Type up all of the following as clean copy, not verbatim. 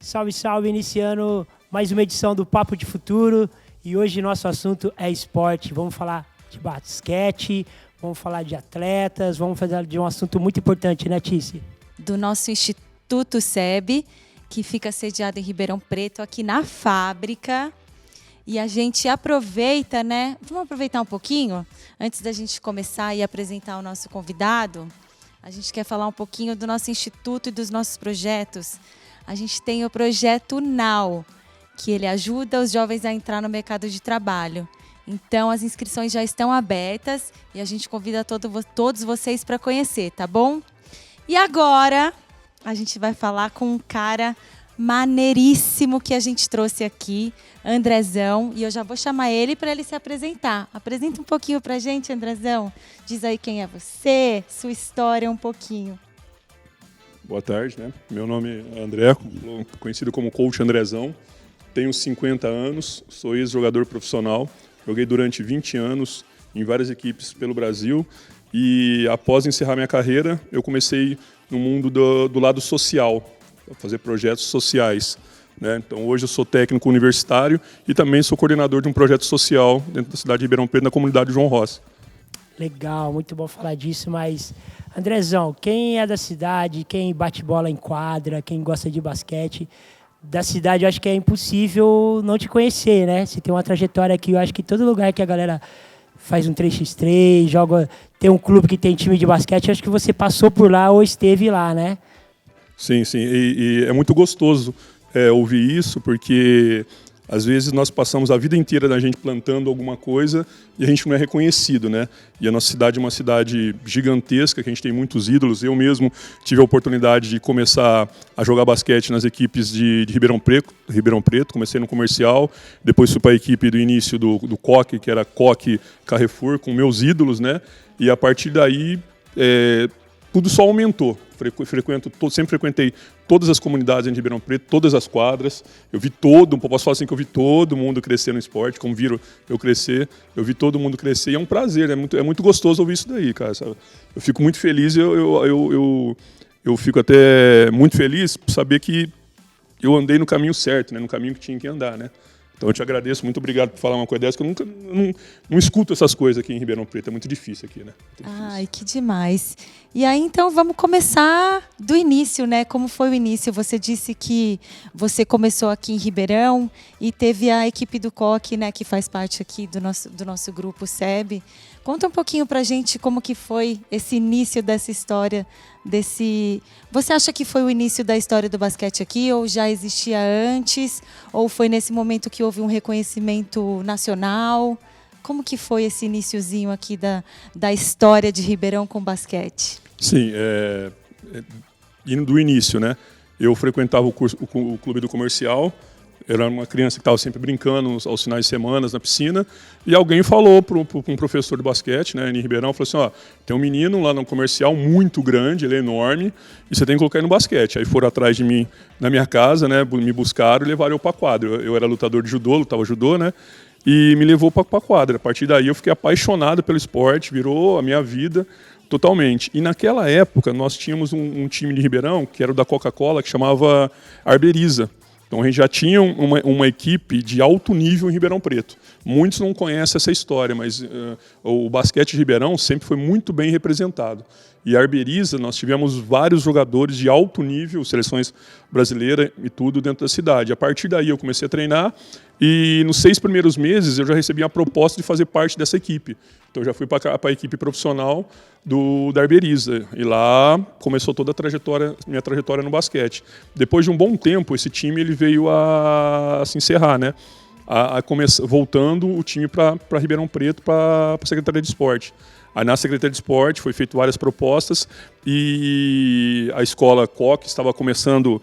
Salve, salve, iniciando mais uma edição do Papo de Futuro. E hoje nosso assunto é esporte. Vamos falar de basquete, vamos falar de atletas, vamos falar de um assunto muito importante, né, Tice? Do nosso Instituto SEB, que fica sediado em Ribeirão Preto, aqui na fábrica. E a gente aproveita, né? Vamos aproveitar um pouquinho? Antes da gente começar e apresentar o nosso convidado, a gente quer falar um pouquinho do nosso instituto e dos nossos projetos. A gente tem o projeto NOW, que ele ajuda os jovens a entrar no mercado de trabalho. Então, as inscrições já estão abertas e a gente convida todos vocês para conhecer, tá bom? E agora, a gente vai falar com um cara maneiríssimo que a gente trouxe aqui, Andrezão, e eu já vou chamar ele para ele se apresentar. Apresenta um pouquinho para a gente, Andrezão. Diz aí quem é você, sua história um pouquinho. Boa tarde, né? Meu nome é André, conhecido como Coach Andrezão. Tenho 50 anos, sou ex-jogador profissional. Joguei durante 20 anos em várias equipes pelo Brasil e após encerrar minha carreira, eu comecei no mundo do lado social, a fazer projetos sociais, né? Então hoje eu sou técnico universitário e também sou coordenador de um projeto social dentro da cidade de Ribeirão Preto, na comunidade João Rossi. Legal, muito bom falar disso, mas Andrezão, quem é da cidade, quem bate bola em quadra, quem gosta de basquete, da cidade eu acho que é impossível não te conhecer, né? Você tem uma trajetória aqui, eu acho que todo lugar que a galera faz um 3x3, joga, tem um clube que tem time de basquete, eu acho que você passou por lá ou esteve lá, né? Sim, sim, e é muito gostoso ouvir isso, porque às vezes nós passamos a vida inteira da gente plantando alguma coisa e a gente não é reconhecido, né? E a nossa cidade é uma cidade gigantesca, que a gente tem muitos ídolos. Eu mesmo tive a oportunidade de começar a jogar basquete nas equipes de Ribeirão Preto, comecei no comercial, depois fui para a equipe do início do Coque, que era Coque Carrefour, com meus ídolos, né? E a partir daí tudo só aumentou. Sempre frequentei todas as comunidades em Ribeirão Preto, todas as quadras. Eu vi posso falar assim que eu vi todo mundo crescer no esporte, como viram eu crescer. Eu vi todo mundo crescer e é um prazer, é muito gostoso ouvir isso daí, cara. Sabe? Eu fico muito feliz, eu fico até muito feliz por saber que eu andei no caminho certo, né? No caminho que tinha que andar, né? Então eu te agradeço, muito obrigado por falar uma coisa dessa, que eu não escuto essas coisas aqui em Ribeirão Preto, é muito difícil aqui, né? Ai, que demais. E aí, então, vamos começar do início, né? Como foi o início? Você disse que você começou aqui em Ribeirão e teve a equipe do Coque, né? Que faz parte aqui do nosso grupo SEB. Conta um pouquinho pra gente como que foi esse início dessa história, Você acha que foi o início da história do basquete aqui, ou já existia antes? Ou foi nesse momento que houve um reconhecimento nacional? Como que foi esse iniciozinho aqui da história de Ribeirão com basquete? Sim, indo do início, né? Eu frequentava o clube do comercial, era uma criança que estava sempre brincando aos finais de semana na piscina, e alguém falou para um professor de basquete, né, em Ribeirão, falou assim, ó, tem um menino lá no comercial muito grande, ele é enorme, e você tem que colocar ele no basquete. Aí foram atrás de mim na minha casa, né, me buscaram e levaram eu para a quadra. Eu era lutador de judô, lutava judô, né, e me levou para a quadra. A partir daí eu fiquei apaixonado pelo esporte, virou a minha vida totalmente. E naquela época nós tínhamos um time de Ribeirão, que era o da Coca-Cola, que chamava Arberiza. Então a gente já tinha uma equipe de alto nível em Ribeirão Preto. Muitos não conhecem essa história, mas o basquete de Ribeirão sempre foi muito bem representado. E a Arberiza, nós tivemos vários jogadores de alto nível, seleções brasileiras e tudo dentro da cidade. A partir daí eu comecei a treinar e nos 6 primeiros meses eu já recebi a proposta de fazer parte dessa equipe. Então eu já fui para a equipe profissional da Arberiza. E lá começou toda minha trajetória no basquete. Depois de um bom tempo, esse time ele veio a se encerrar, né? Voltando o time para Ribeirão Preto, para a Secretaria de Esporte. Aí na Secretaria de Esporte foi feito várias propostas e a escola Coque estava começando,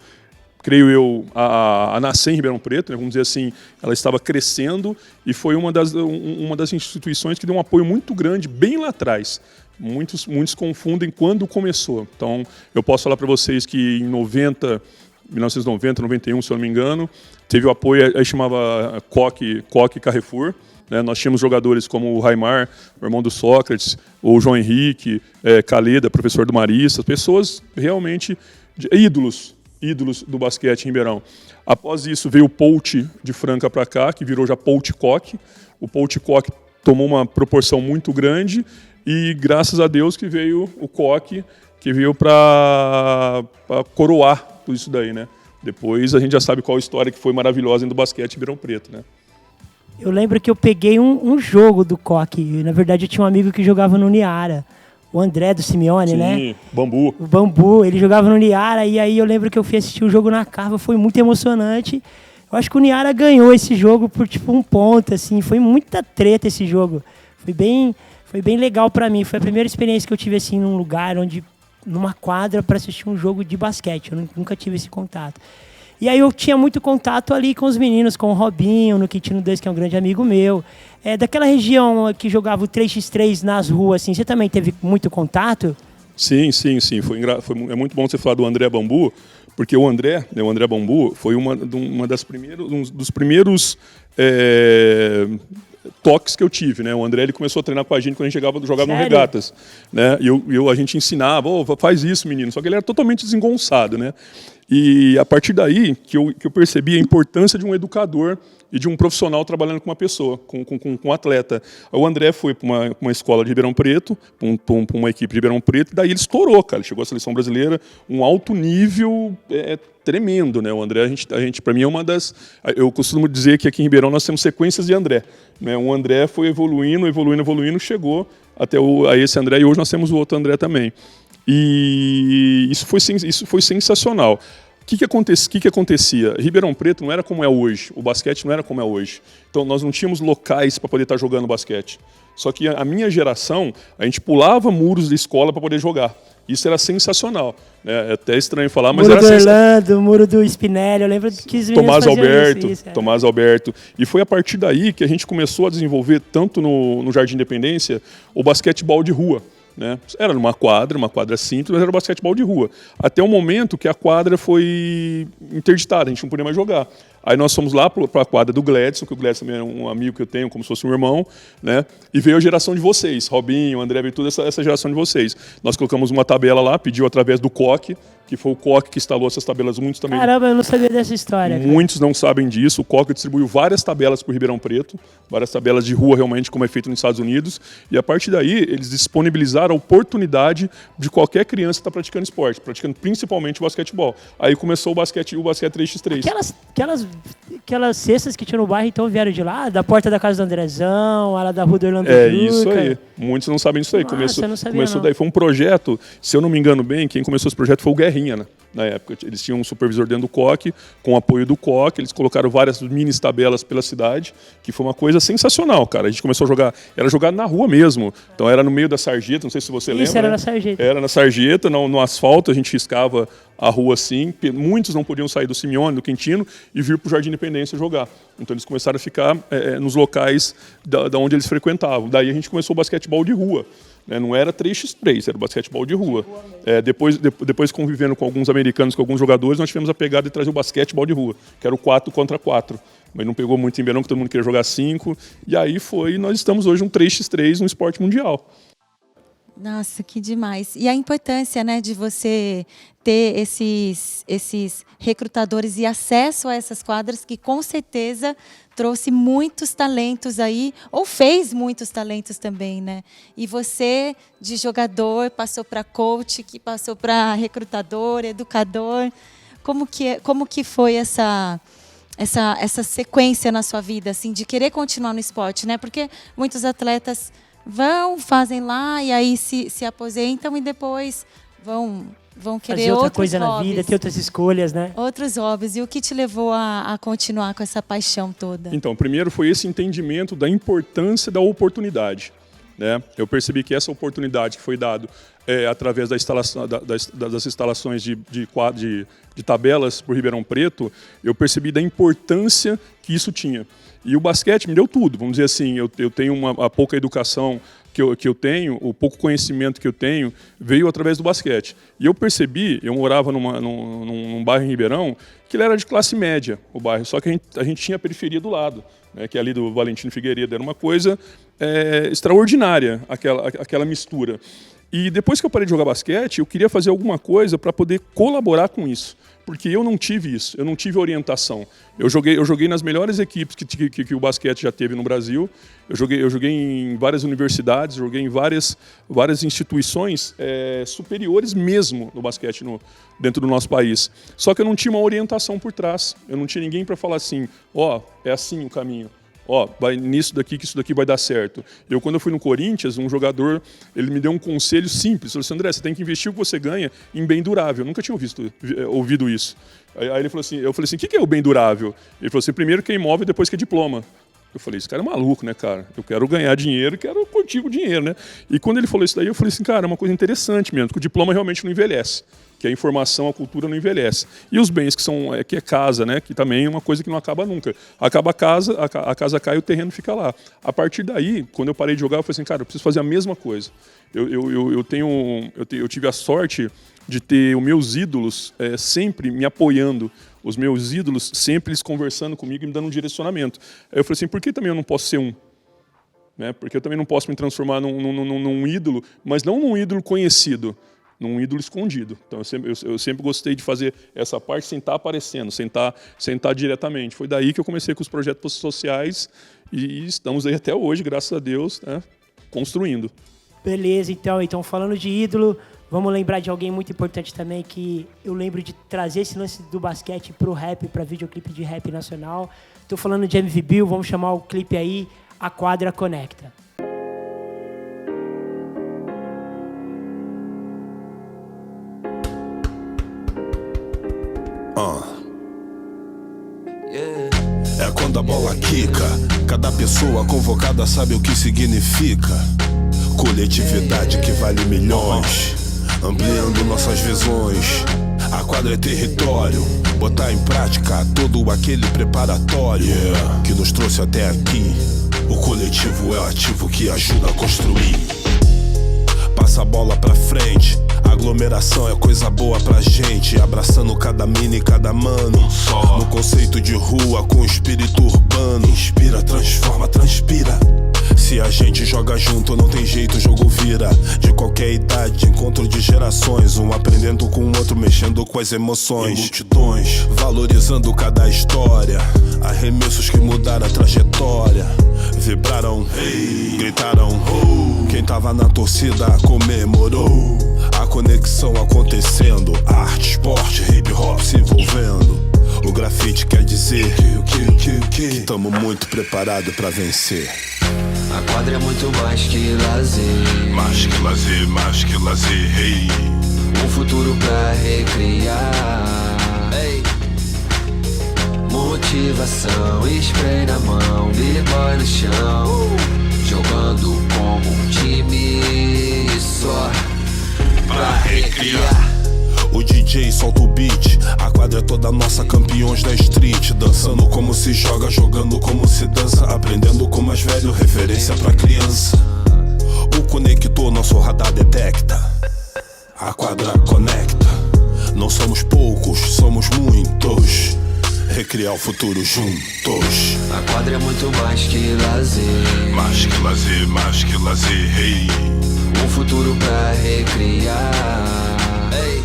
creio eu, a nascer em Ribeirão Preto, né? Vamos dizer assim, ela estava crescendo e foi uma das instituições que deu um apoio muito grande bem lá atrás. Muitos confundem quando começou. Então, eu posso falar para vocês que em 1990, 91, se eu não me engano, teve o apoio, aí chamava Coque Carrefour. Né? Nós tínhamos jogadores como o Raimar, o irmão do Sócrates, o João Henrique, Caleda, professor do Marista, pessoas realmente ídolos ídolos do basquete em Ribeirão. Após isso veio o Polt de Franca para cá, que virou já Polt Coque. O Polt Coque tomou uma proporção muito grande e graças a Deus que veio o Coque, que veio para coroar tudo isso daí, né? Depois a gente já sabe qual a história que foi maravilhosa do basquete em Ribeirão Preto, né? Eu lembro que eu peguei um jogo do Coque. Na verdade, eu tinha um amigo que jogava no Niara. O André do Simeone, né? Sim, Bambu. O Bambu, ele jogava no Niara e aí eu lembro que eu fui assistir o jogo na Carva, foi muito emocionante. Eu acho que o Niara ganhou esse jogo por tipo um ponto, assim, foi muita treta esse jogo. Foi bem legal pra mim, foi a primeira experiência que eu tive assim num lugar numa quadra para assistir um jogo de basquete, eu nunca tive esse contato. E aí eu tinha muito contato ali com os meninos, com o Robinho, no Quintino 2, que é um grande amigo meu. Daquela região que jogava o 3x3 nas ruas, assim, você também teve muito contato? Sim. É muito bom você falar do André Bambu, porque o André Bambu foi um dos primeiros toques que eu tive, né? O André ele começou a treinar com a gente quando a gente jogava no Regatas, né? E a gente ensinava, faz isso, menino. Só que ele era totalmente desengonçado, né? E a partir daí que eu percebi a importância de um educador e de um profissional trabalhando com uma pessoa, com um atleta. O André foi para uma escola de Ribeirão Preto, para uma equipe de Ribeirão Preto, e daí ele estourou, cara. Ele chegou à seleção brasileira, um alto nível tremendo, né? O André, a gente para mim é uma das... Eu costumo dizer que aqui em Ribeirão nós temos sequências de André, né? O André foi evoluindo, chegou até a esse André, e hoje nós temos o outro André também. E isso foi sensacional. O que acontecia? Ribeirão Preto não era como é hoje, o basquete não era como é hoje. Então nós não tínhamos locais para poder estar jogando basquete. Só que a minha geração, a gente pulava muros da escola para poder jogar. Isso era sensacional. É até estranho falar, mas muro era sensacional. Muro do Orlando, muro do Spinelli, eu lembro que os Tomás Alberto. E foi a partir daí que a gente começou a desenvolver, tanto no Jardim Independência, o basquetebol de rua. Né? Era numa quadra simples, mas era basquetebol de rua. Até o momento que a quadra foi interditada, a gente não podia mais jogar. Aí nós fomos lá para a quadra do Gledson, que o Gledson também é um amigo que eu tenho, como se fosse um irmão, né? E veio a geração de vocês, Robinho, André, veio toda essa geração de vocês. Nós colocamos uma tabela lá, pediu através do Coque, que foi o Coque que instalou essas tabelas, muitos também. Caramba, eu não sabia dessa história. Muitos não sabem disso. O Coque distribuiu várias tabelas para o Ribeirão Preto, várias tabelas de rua realmente, como é feito nos Estados Unidos. E a partir daí, eles disponibilizaram a oportunidade de qualquer criança estar praticando esporte, praticando principalmente o basquetebol. Aí começou o basquete 3x3. Aquelas cestas que tinha no bairro, então vieram de lá? Da porta da casa do Andrezão, lá da rua do Orlando Juca. Isso aí. Muitos não sabem disso aí. Nossa, Começou daí. Foi um projeto, se eu não me engano bem, quem começou esse projeto foi o Guerrinha, né? Na época. Eles tinham um supervisor dentro do Coque, com o apoio do Coque, eles colocaram várias mini tabelas pela cidade, que foi uma coisa sensacional, cara. A gente começou a jogar, era jogado na rua mesmo. Então era no meio da sarjeta, não sei se você lembra. Isso, era na sarjeta. Era na sarjeta, no asfalto, a gente riscava a rua assim. Muitos não podiam sair do Simeone, do Quintino, e vir para o Jardim Independência jogar. Então eles começaram a ficar nos locais da onde eles frequentavam. Daí a gente começou o basquetebol de rua. Não era 3x3, era basquetebol de rua. Depois convivendo com alguns americanos, com alguns jogadores, nós tivemos a pegada de trazer o basquetebol de rua, que era o 4 contra 4. Mas não pegou muito em Ribeirão, que todo mundo queria jogar 5. E aí nós estamos hoje um 3x3 no esporte mundial. Nossa, que demais. E a importância, né, de você ter esses recrutadores e acesso a essas quadras que com certeza trouxe muitos talentos aí, ou fez muitos talentos também, né? E você, de jogador, passou para coach, que passou para recrutador, educador. Como que foi essa sequência na sua vida, assim, de querer continuar no esporte, né? Porque muitos atletas fazem lá e aí se aposentam e depois vão querer fazer outra outros coisa hobbies, na vida, ter outras escolhas, né? Outros hobbies. E o que te levou a continuar com essa paixão toda? Então, primeiro foi esse entendimento da importância da oportunidade. Né? Eu percebi que essa oportunidade que foi dada através das instalações de tabelas por Ribeirão Preto, eu percebi da importância que isso tinha. E o basquete me deu tudo, vamos dizer assim, eu tenho a pouca educação que eu tenho, o pouco conhecimento que eu tenho, veio através do basquete. E eu percebi, eu morava num bairro em Ribeirão, que ele era de classe média, o bairro, só que a gente tinha a periferia do lado, né, que é ali do Valentino Figueiredo, era uma coisa extraordinária, aquela mistura. E depois que eu parei de jogar basquete, eu queria fazer alguma coisa para poder colaborar com isso. Porque eu não tive isso, eu não tive orientação. Eu joguei nas melhores equipes que o basquete já teve no Brasil. Eu joguei em várias universidades, joguei em várias instituições superiores mesmo no basquete dentro do nosso país. Só que eu não tinha uma orientação por trás. Eu não tinha ninguém para falar assim, é assim o caminho. Vai nisso daqui que isso daqui vai dar certo. Quando eu fui no Corinthians, um jogador, ele me deu um conselho simples. Ele falou assim, André, você tem que investir o que você ganha em bem durável. Eu nunca tinha ouvido isso. Aí ele falou assim, eu falei assim, o que é o bem durável? Ele falou assim, primeiro que é imóvel, depois que é diploma. Eu falei, esse cara é maluco, né, cara? Eu quero ganhar dinheiro e quero curtir o dinheiro, né? E quando ele falou isso daí, eu falei assim, cara, é uma coisa interessante mesmo, porque o diploma realmente não envelhece. Que a informação, a cultura não envelhece. E os bens que é casa, né? Que também é uma coisa que não acaba nunca. Acaba a casa cai e o terreno fica lá. A partir daí, quando eu parei de jogar, eu falei assim, cara, eu preciso fazer a mesma coisa. Eu tive a sorte de ter os meus ídolos sempre me apoiando. Os meus ídolos sempre eles conversando comigo e me dando um direcionamento. Aí eu falei assim, por que também eu não posso ser um? Né? Porque eu também não posso me transformar num ídolo, mas não num ídolo conhecido, num ídolo escondido. Então eu sempre gostei de fazer essa parte sem estar aparecendo, sem estar diretamente. Foi daí que eu comecei com os projetos sociais e estamos aí até hoje, graças a Deus, né, construindo. Beleza, então falando de ídolo, vamos lembrar de alguém muito importante também, que eu lembro de trazer esse lance do basquete pro rap, para videoclipe de rap nacional. Tô falando de MV Bill, vamos chamar o clipe aí, A Quadra Conecta. É quando a bola quica, cada pessoa convocada sabe o que significa. Coletividade que vale milhões, ampliando nossas visões. A quadra é território, botar em prática todo aquele preparatório que nos trouxe até aqui. O coletivo é o ativo que ajuda a construir. Passa a bola pra frente, aglomeração é coisa boa pra gente. Abraçando cada mina e cada mano, no conceito de rua com espírito urbano. Inspira, transforma, transpira. Se a gente joga junto, não tem jeito, o jogo vira. De qualquer idade, encontro de gerações, um aprendendo com o outro, mexendo com as emoções. Em multidões, valorizando cada história. Arremessos que mudaram a trajetória. Vibraram, gritaram, quem tava na torcida comemorou. A conexão acontecendo, arte, esporte, hip hop se envolvendo. O grafite quer dizer que tamo muito preparado pra vencer. A quadra é muito mais que lazer. Mais que lazer, mais que lazer, hey. Um futuro pra recriar, hey. Motivação, spray na mão, b-boy no chão, jogando como um time só pra recriar. O DJ solta o beat, a quadra é toda nossa, campeões da street. Dançando como se joga, jogando como se dança. Aprendendo com o mais velho, referência pra criança. O conector, nosso radar detecta. A quadra conecta. Não somos poucos, somos muitos. Recriar o futuro juntos. A quadra é muito mais que lazer. Mais que lazer, mais que lazer, hey. Um futuro pra recriar, hey.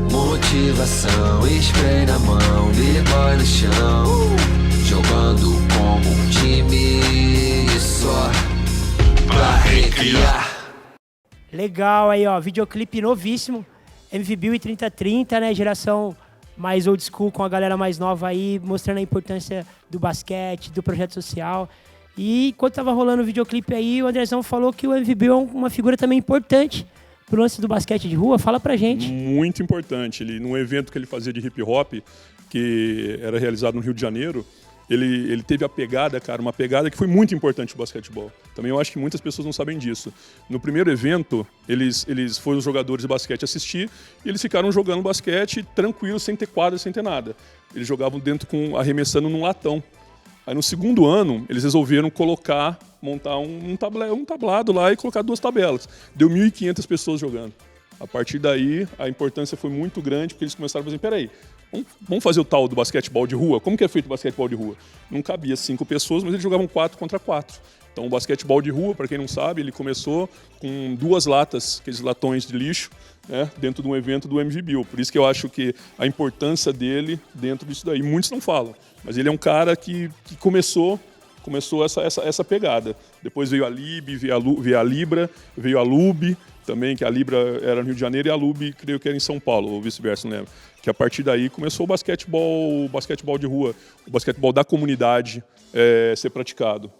Motivação, spray na mão, b-boy no chão, jogando como um time só pra recriar. Legal aí, ó, videoclipe novíssimo, MV Bill e 3030, né, geração mais old school com a galera mais nova aí, mostrando a importância do basquete, do projeto social. E enquanto tava rolando o videoclipe aí, o Andrezão falou que o MV Bill é uma figura também importante pro lance do basquete de rua. Fala pra gente. Muito importante. Num evento que ele fazia de hip hop, que era realizado no Rio de Janeiro, ele teve a pegada, cara, uma pegada que foi muito importante no basquetebol. Também eu acho que muitas pessoas não sabem disso. No primeiro evento, eles foram os jogadores de basquete assistir e eles ficaram jogando basquete tranquilos, sem ter quadra, sem ter nada. Eles jogavam dentro, arremessando num latão. Aí no segundo ano, eles resolveram montar um tablado lá e colocar 2 tabelas. Deu 1.500 pessoas jogando. A partir daí, a importância foi muito grande, porque eles começaram a fazer, peraí, Vamos fazer o tal do basquetebol de rua? Como que é feito o basquetebol de rua? Não cabia 5 pessoas, mas eles jogavam 4 contra 4. Então o basquetebol de rua, para quem não sabe, ele começou com 2 latas, aqueles latões de lixo, né, dentro de um evento do MV Bill. Por isso que eu acho que a importância dele dentro disso daí, muitos não falam, mas ele é um cara que começou essa pegada. Depois veio a Lib, veio a Libra, veio a Lub também, que a Libra era no Rio de Janeiro e a Lub, creio que era em São Paulo, ou vice-versa, não lembro. Que a partir daí começou o basquetebol de rua, o basquetebol da comunidade ser praticado,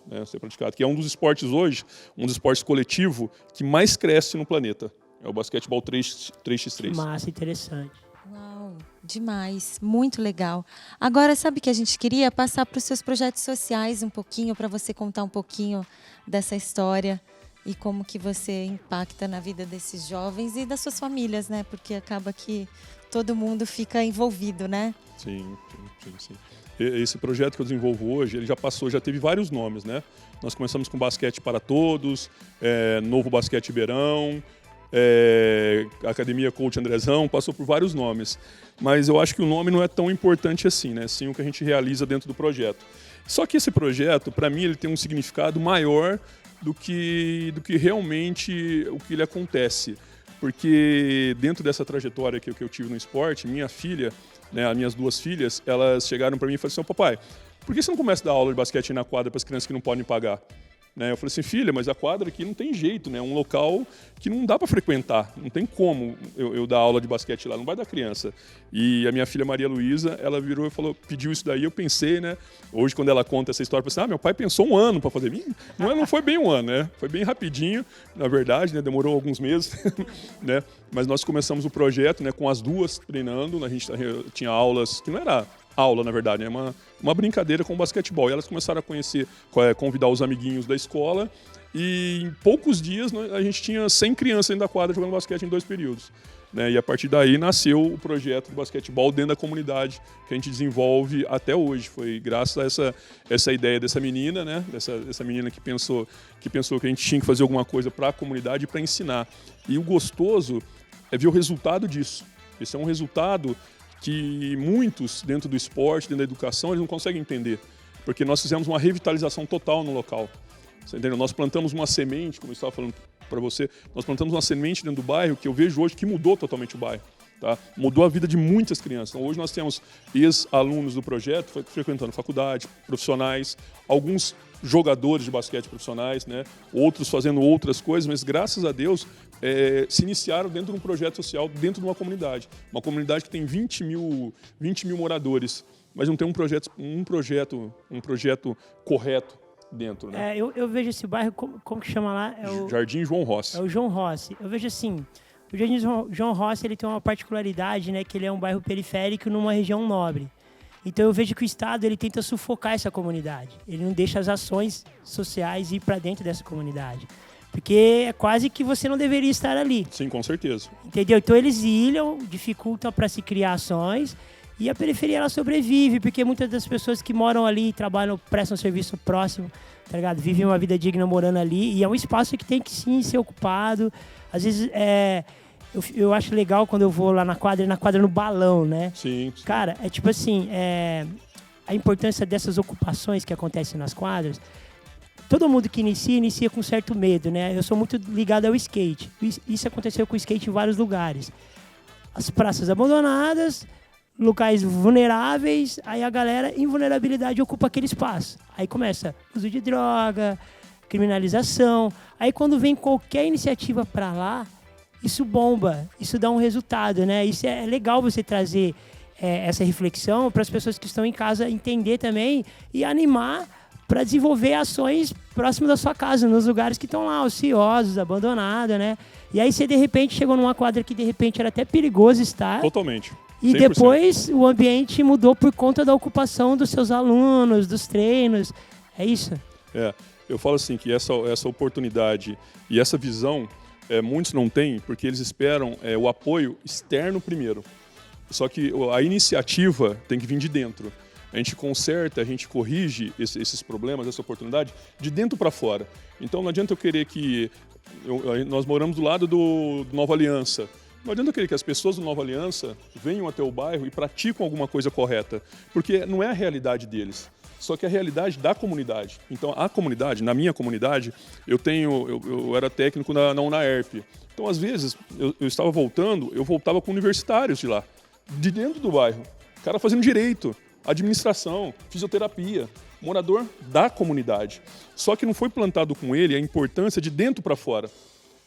que é um dos esportes hoje, um dos esportes coletivo que mais cresce no planeta. É o basquetebol 3x3. Massa, interessante. Uau, demais, muito legal. Agora, sabe que a gente queria passar para os seus projetos sociais um pouquinho, para você contar um pouquinho dessa história e como que você impacta na vida desses jovens e das suas famílias, né? Porque acaba que todo mundo fica envolvido, né? Sim. Esse projeto que eu desenvolvo hoje, ele já teve vários nomes, né? Nós começamos com Basquete para Todos, Novo Basquete Ribeirão, Academia Coach Andrezão, passou por vários nomes. Mas eu acho que o nome não é tão importante assim, né? Sim, o que a gente realiza dentro do projeto. Só que esse projeto, para mim, ele tem um significado maior do que realmente o que ele acontece. Porque dentro dessa trajetória que eu tive no esporte, minha filha, né, as minhas 2 filhas, elas chegaram para mim e falaram assim: papai, por que você não começa a dar aula de basquete na quadra para as crianças que não podem pagar? Né? Eu falei assim: filha, mas a quadra aqui não tem jeito, né? É um local que não dá para frequentar, não tem como eu dar aula de basquete lá, não vai dar criança. E a minha filha Maria Luísa, ela virou e falou, pediu isso daí, eu pensei, né? Hoje, quando ela conta essa história, eu pensei, meu pai pensou 1 ano para fazer. Não foi bem 1 ano, né? Foi bem rapidinho, na verdade, né? Demorou alguns meses, né? Mas nós começamos o projeto, né, com as 2 treinando, a gente tinha aulas, que não era aula, na verdade, é uma brincadeira com o basquetebol. E elas começaram a conhecer, convidar os amiguinhos da escola, e em poucos dias a gente tinha 100 crianças dentro da quadra jogando basquete em 2 períodos. Né? E a partir daí nasceu o projeto do basquetebol dentro da comunidade, que a gente desenvolve até hoje. Foi graças a essa ideia dessa menina, né? Dessa menina que pensou que a gente tinha que fazer alguma coisa para a comunidade e para ensinar. E o gostoso é ver o resultado disso. Esse é um resultado que muitos dentro do esporte, dentro da educação, eles não conseguem entender. Porque nós fizemos uma revitalização total no local. Você entendeu? Nós plantamos uma semente, como eu estava falando para você, nós plantamos uma semente dentro do bairro que eu vejo hoje que mudou totalmente o bairro. Tá? Mudou a vida de muitas crianças. Então, hoje nós temos ex-alunos do projeto frequentando faculdade, profissionais, alguns jogadores de basquete profissionais, né? Outros fazendo outras coisas, mas graças a Deus se iniciaram dentro de um projeto social, dentro de uma comunidade. Uma comunidade que tem 20 mil moradores, mas não tem um projeto correto dentro. Né? Eu vejo esse bairro, como que chama lá? Jardim João Rossi. É o João Rossi. Eu vejo assim, o Jardim João Rossi ele tem uma particularidade, né, que ele é um bairro periférico numa região nobre. Então eu vejo que o Estado ele tenta sufocar essa comunidade. Ele não deixa as ações sociais ir para dentro dessa comunidade. Porque é quase que você não deveria estar ali. Sim, com certeza. Entendeu? Então eles ilham, dificultam para se criar ações e a periferia ela sobrevive, porque muitas das pessoas que moram ali, trabalham, prestam serviço próximo, tá ligado? Vivem uma vida digna morando ali e é um espaço que tem que sim ser ocupado. Às vezes eu acho legal quando eu vou lá na quadra no balão, né? Sim. Cara, é tipo assim, a importância dessas ocupações que acontecem nas quadras. Todo mundo que inicia com certo medo, né? Eu sou muito ligado ao skate. Isso aconteceu com o skate em vários lugares. As praças abandonadas, locais vulneráveis, aí a galera em vulnerabilidade ocupa aquele espaço. Aí começa uso de droga, criminalização. Aí quando vem qualquer iniciativa para lá, isso bomba, isso dá um resultado, né? Isso é legal você trazer essa reflexão para as pessoas que estão em casa entender também e animar para desenvolver ações próximo da sua casa, nos lugares que estão lá, ociosos, abandonados, né? E aí você, de repente, chegou numa quadra que, de repente, era até perigoso estar. Totalmente. 100%. E depois o ambiente mudou por conta da ocupação dos seus alunos, dos treinos. É isso? Eu falo assim, que essa oportunidade e essa visão, muitos não têm, porque eles esperam o apoio externo primeiro. Só que a iniciativa tem que vir de dentro. A gente conserta, a gente corrige esses problemas, essa oportunidade, de dentro para fora. Então não adianta eu querer que... Nós moramos do lado do Nova Aliança. Não adianta querer que as pessoas do Nova Aliança venham até o bairro e praticam alguma coisa correta, porque não é a realidade deles, só que é a realidade da comunidade. Então, a comunidade, na minha comunidade, eu era técnico na UNAERP. Então, às vezes, eu estava voltando, eu voltava com universitários de lá, de dentro do bairro. O cara fazendo direito, administração, fisioterapia, morador da comunidade. Só que não foi plantado com ele a importância de dentro para fora.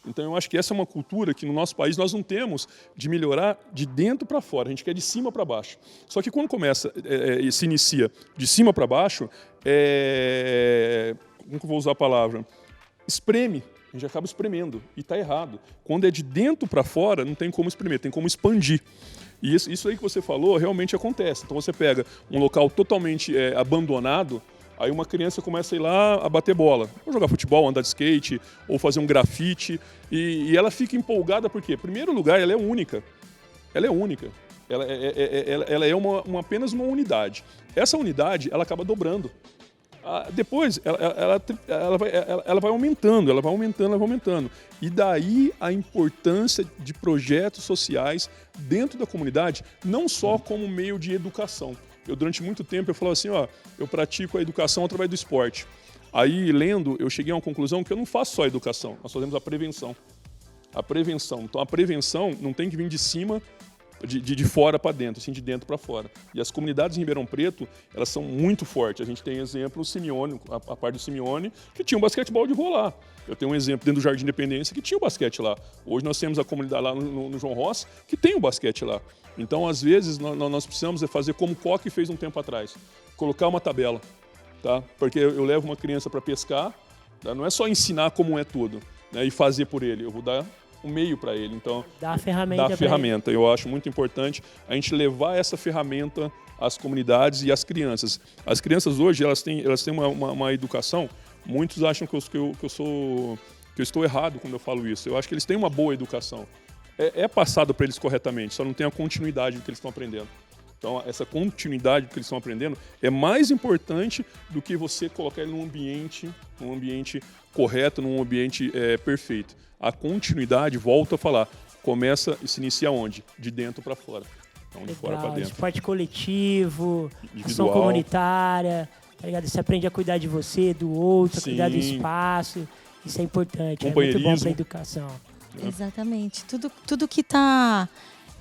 Então eu acho que essa é uma cultura que no nosso país nós não temos de melhorar de dentro para fora, a gente quer de cima para baixo. Só que quando se inicia de cima para baixo, como que eu vou usar a palavra? Espreme, a gente acaba espremendo e está errado. Quando é de dentro para fora, não tem como espremer, tem como expandir. E isso aí que você falou realmente acontece. Então você pega um local totalmente abandonado, aí uma criança começa a ir lá a bater bola, ou jogar futebol, andar de skate, ou fazer um grafite, e ela fica empolgada porque, em primeiro lugar, ela é única. Ela é única. Ela é apenas uma unidade. Essa unidade, ela acaba dobrando. Depois, ela vai aumentando, ela vai aumentando. E daí a importância de projetos sociais dentro da comunidade, não só como meio de educação. Durante muito tempo, eu falava assim, eu pratico a educação através do esporte. Aí, lendo, eu cheguei a uma conclusão que eu não faço só a educação, nós fazemos a prevenção. A prevenção. Então, a prevenção não tem que vir de cima, de fora para dentro, assim, de dentro para fora. E as comunidades em Ribeirão Preto, elas são muito fortes. A gente tem exemplo, o Simeone, a parte do Simeone, que tinha um basquetebol de rua lá. Eu tenho um exemplo dentro do Jardim Independência que tinha o basquete lá. Hoje nós temos a comunidade lá no João Ross que tem o basquete lá. Então, às vezes, nós precisamos fazer como o Coque fez um tempo atrás. Colocar uma tabela, tá? Porque eu levo uma criança para pescar, tá? Não é só ensinar como é tudo, né, e fazer por ele. Eu vou dar um meio para ele. Então, dá a ferramenta. Eu acho muito importante a gente levar essa ferramenta às comunidades e às crianças. As crianças hoje, elas têm uma educação. Muitos acham que eu estou errado quando eu falo isso. Eu acho que eles têm uma boa educação. É passado para eles corretamente, só não tem a continuidade do que eles estão aprendendo. Então, essa continuidade do que eles estão aprendendo é mais importante do que você colocar ele num ambiente correto, num ambiente perfeito. A continuidade, volto a falar, começa e se inicia onde? De dentro para fora. Então, de fora para dentro. Esporte coletivo, individual, ação comunitária, tá ligado? Você aprende a cuidar de você, do outro, a cuidar do espaço. Isso é importante, é muito bom para a educação. Exatamente.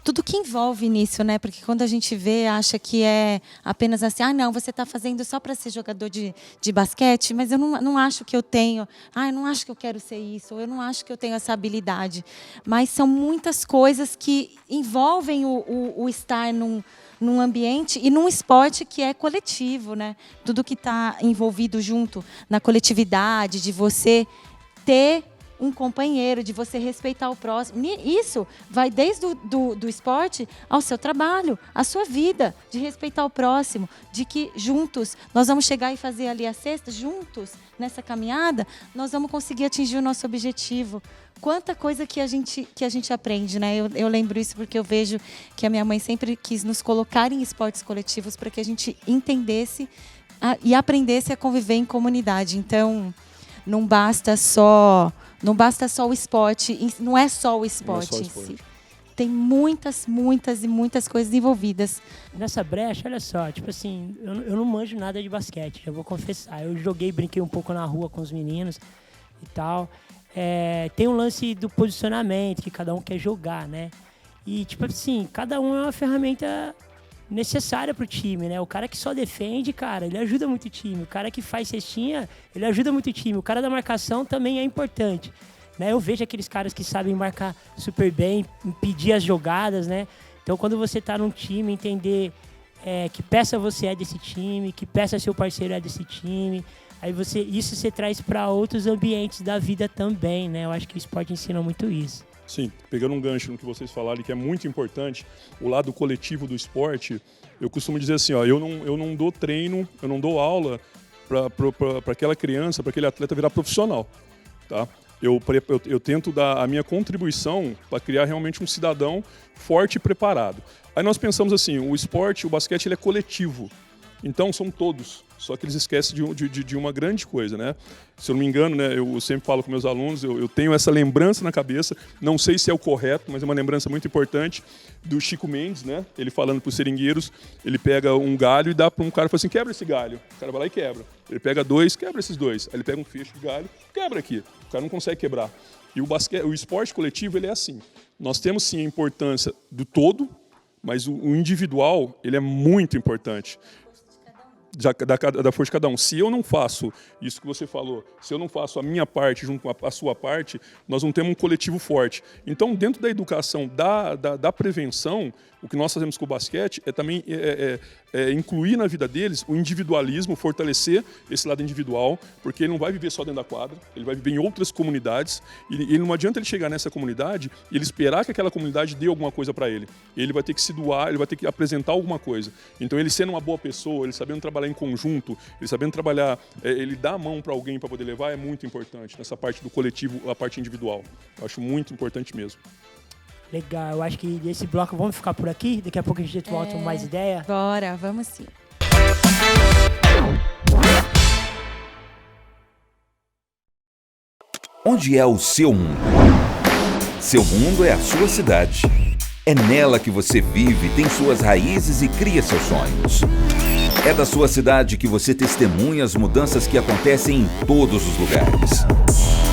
Tudo que envolve nisso, né? Porque quando a gente vê, acha que é apenas assim, não, você está fazendo só para ser jogador de basquete, mas eu não acho que eu tenho, eu não acho que eu quero ser isso, eu não acho que eu tenho essa habilidade. Mas são muitas coisas que envolvem o estar num ambiente e num esporte que é coletivo, né? Tudo que está envolvido junto na coletividade, de você ter um companheiro, de você respeitar o próximo. Isso vai desde do esporte ao seu trabalho, à sua vida, de respeitar o próximo, de que juntos nós vamos chegar e fazer ali a cesta, juntos, nessa caminhada, nós vamos conseguir atingir o nosso objetivo. Quanta coisa que a gente aprende, né? Eu lembro isso porque eu vejo que a minha mãe sempre quis nos colocar em esportes coletivos para que a gente entendesse e aprendesse a conviver em comunidade. Então, não basta só o esporte, não é só o esporte em si. Tem muitas e muitas coisas envolvidas. Nessa brecha, olha só, tipo assim, eu não manjo nada de basquete, já vou confessar. Eu brinquei um pouco na rua com os meninos e tal. Tem um lance do posicionamento, que cada um quer jogar, né? E, tipo assim, cada um é uma ferramenta necessária pro time, né? O cara que só defende, cara, ele ajuda muito o time. O cara que faz cestinha, ele ajuda muito o time. O cara da marcação também é importante, né? Eu vejo aqueles caras que sabem marcar super bem, impedir as jogadas, né? Então, quando você tá num time, entender que peça você é desse time, que peça seu parceiro é desse time, aí isso você traz para outros ambientes da vida também, né? Eu acho que o esporte ensina muito isso. Sim, pegando um gancho no que vocês falaram, que é muito importante, o lado coletivo do esporte, eu costumo dizer assim, eu não dou treino, eu não dou aula para aquela criança, para aquele atleta virar profissional, tá? Eu tento dar a minha contribuição para criar realmente um cidadão forte e preparado. Aí nós pensamos assim, o esporte, o basquete, ele é coletivo. Então, são todos. Só que eles esquecem de uma grande coisa, né? Se eu não me engano, né, eu sempre falo com meus alunos, eu tenho essa lembrança na cabeça, não sei se é o correto, mas é uma lembrança muito importante, do Chico Mendes, né? Ele falando para os seringueiros, ele pega um galho e dá para um cara e fala assim, quebra esse galho. O cara vai lá e quebra. Ele pega 2, quebra esses 2. Aí ele pega um feixe de galho, quebra aqui. O cara não consegue quebrar. E o esporte coletivo, ele é assim. Nós temos, sim, a importância do todo, mas o individual, ele é muito importante. Da força de cada um. Se eu não faço isso que você falou, se eu não faço a minha parte junto com a sua parte, nós não temos um coletivo forte. Então, dentro da educação, da prevenção, o que nós fazemos com o basquete é também incluir na vida deles o individualismo, fortalecer esse lado individual, porque ele não vai viver só dentro da quadra, ele vai viver em outras comunidades, e não adianta ele chegar nessa comunidade e ele esperar que aquela comunidade dê alguma coisa para ele. Ele vai ter que se doar, ele vai ter que apresentar alguma coisa. Então, ele sendo uma boa pessoa, ele sabendo trabalhar em conjunto, ele sabendo trabalhar, ele dá a mão para alguém para poder levar, é muito importante nessa parte do coletivo, a parte individual. Eu acho muito importante mesmo. Legal, eu acho que nesse bloco vamos ficar por aqui, daqui a pouco a gente volta com mais ideia. Bora, vamos sim. Onde é o seu mundo? Seu mundo é a sua cidade. É nela que você vive, tem suas raízes e cria seus sonhos. É da sua cidade que você testemunha as mudanças que acontecem em todos os lugares.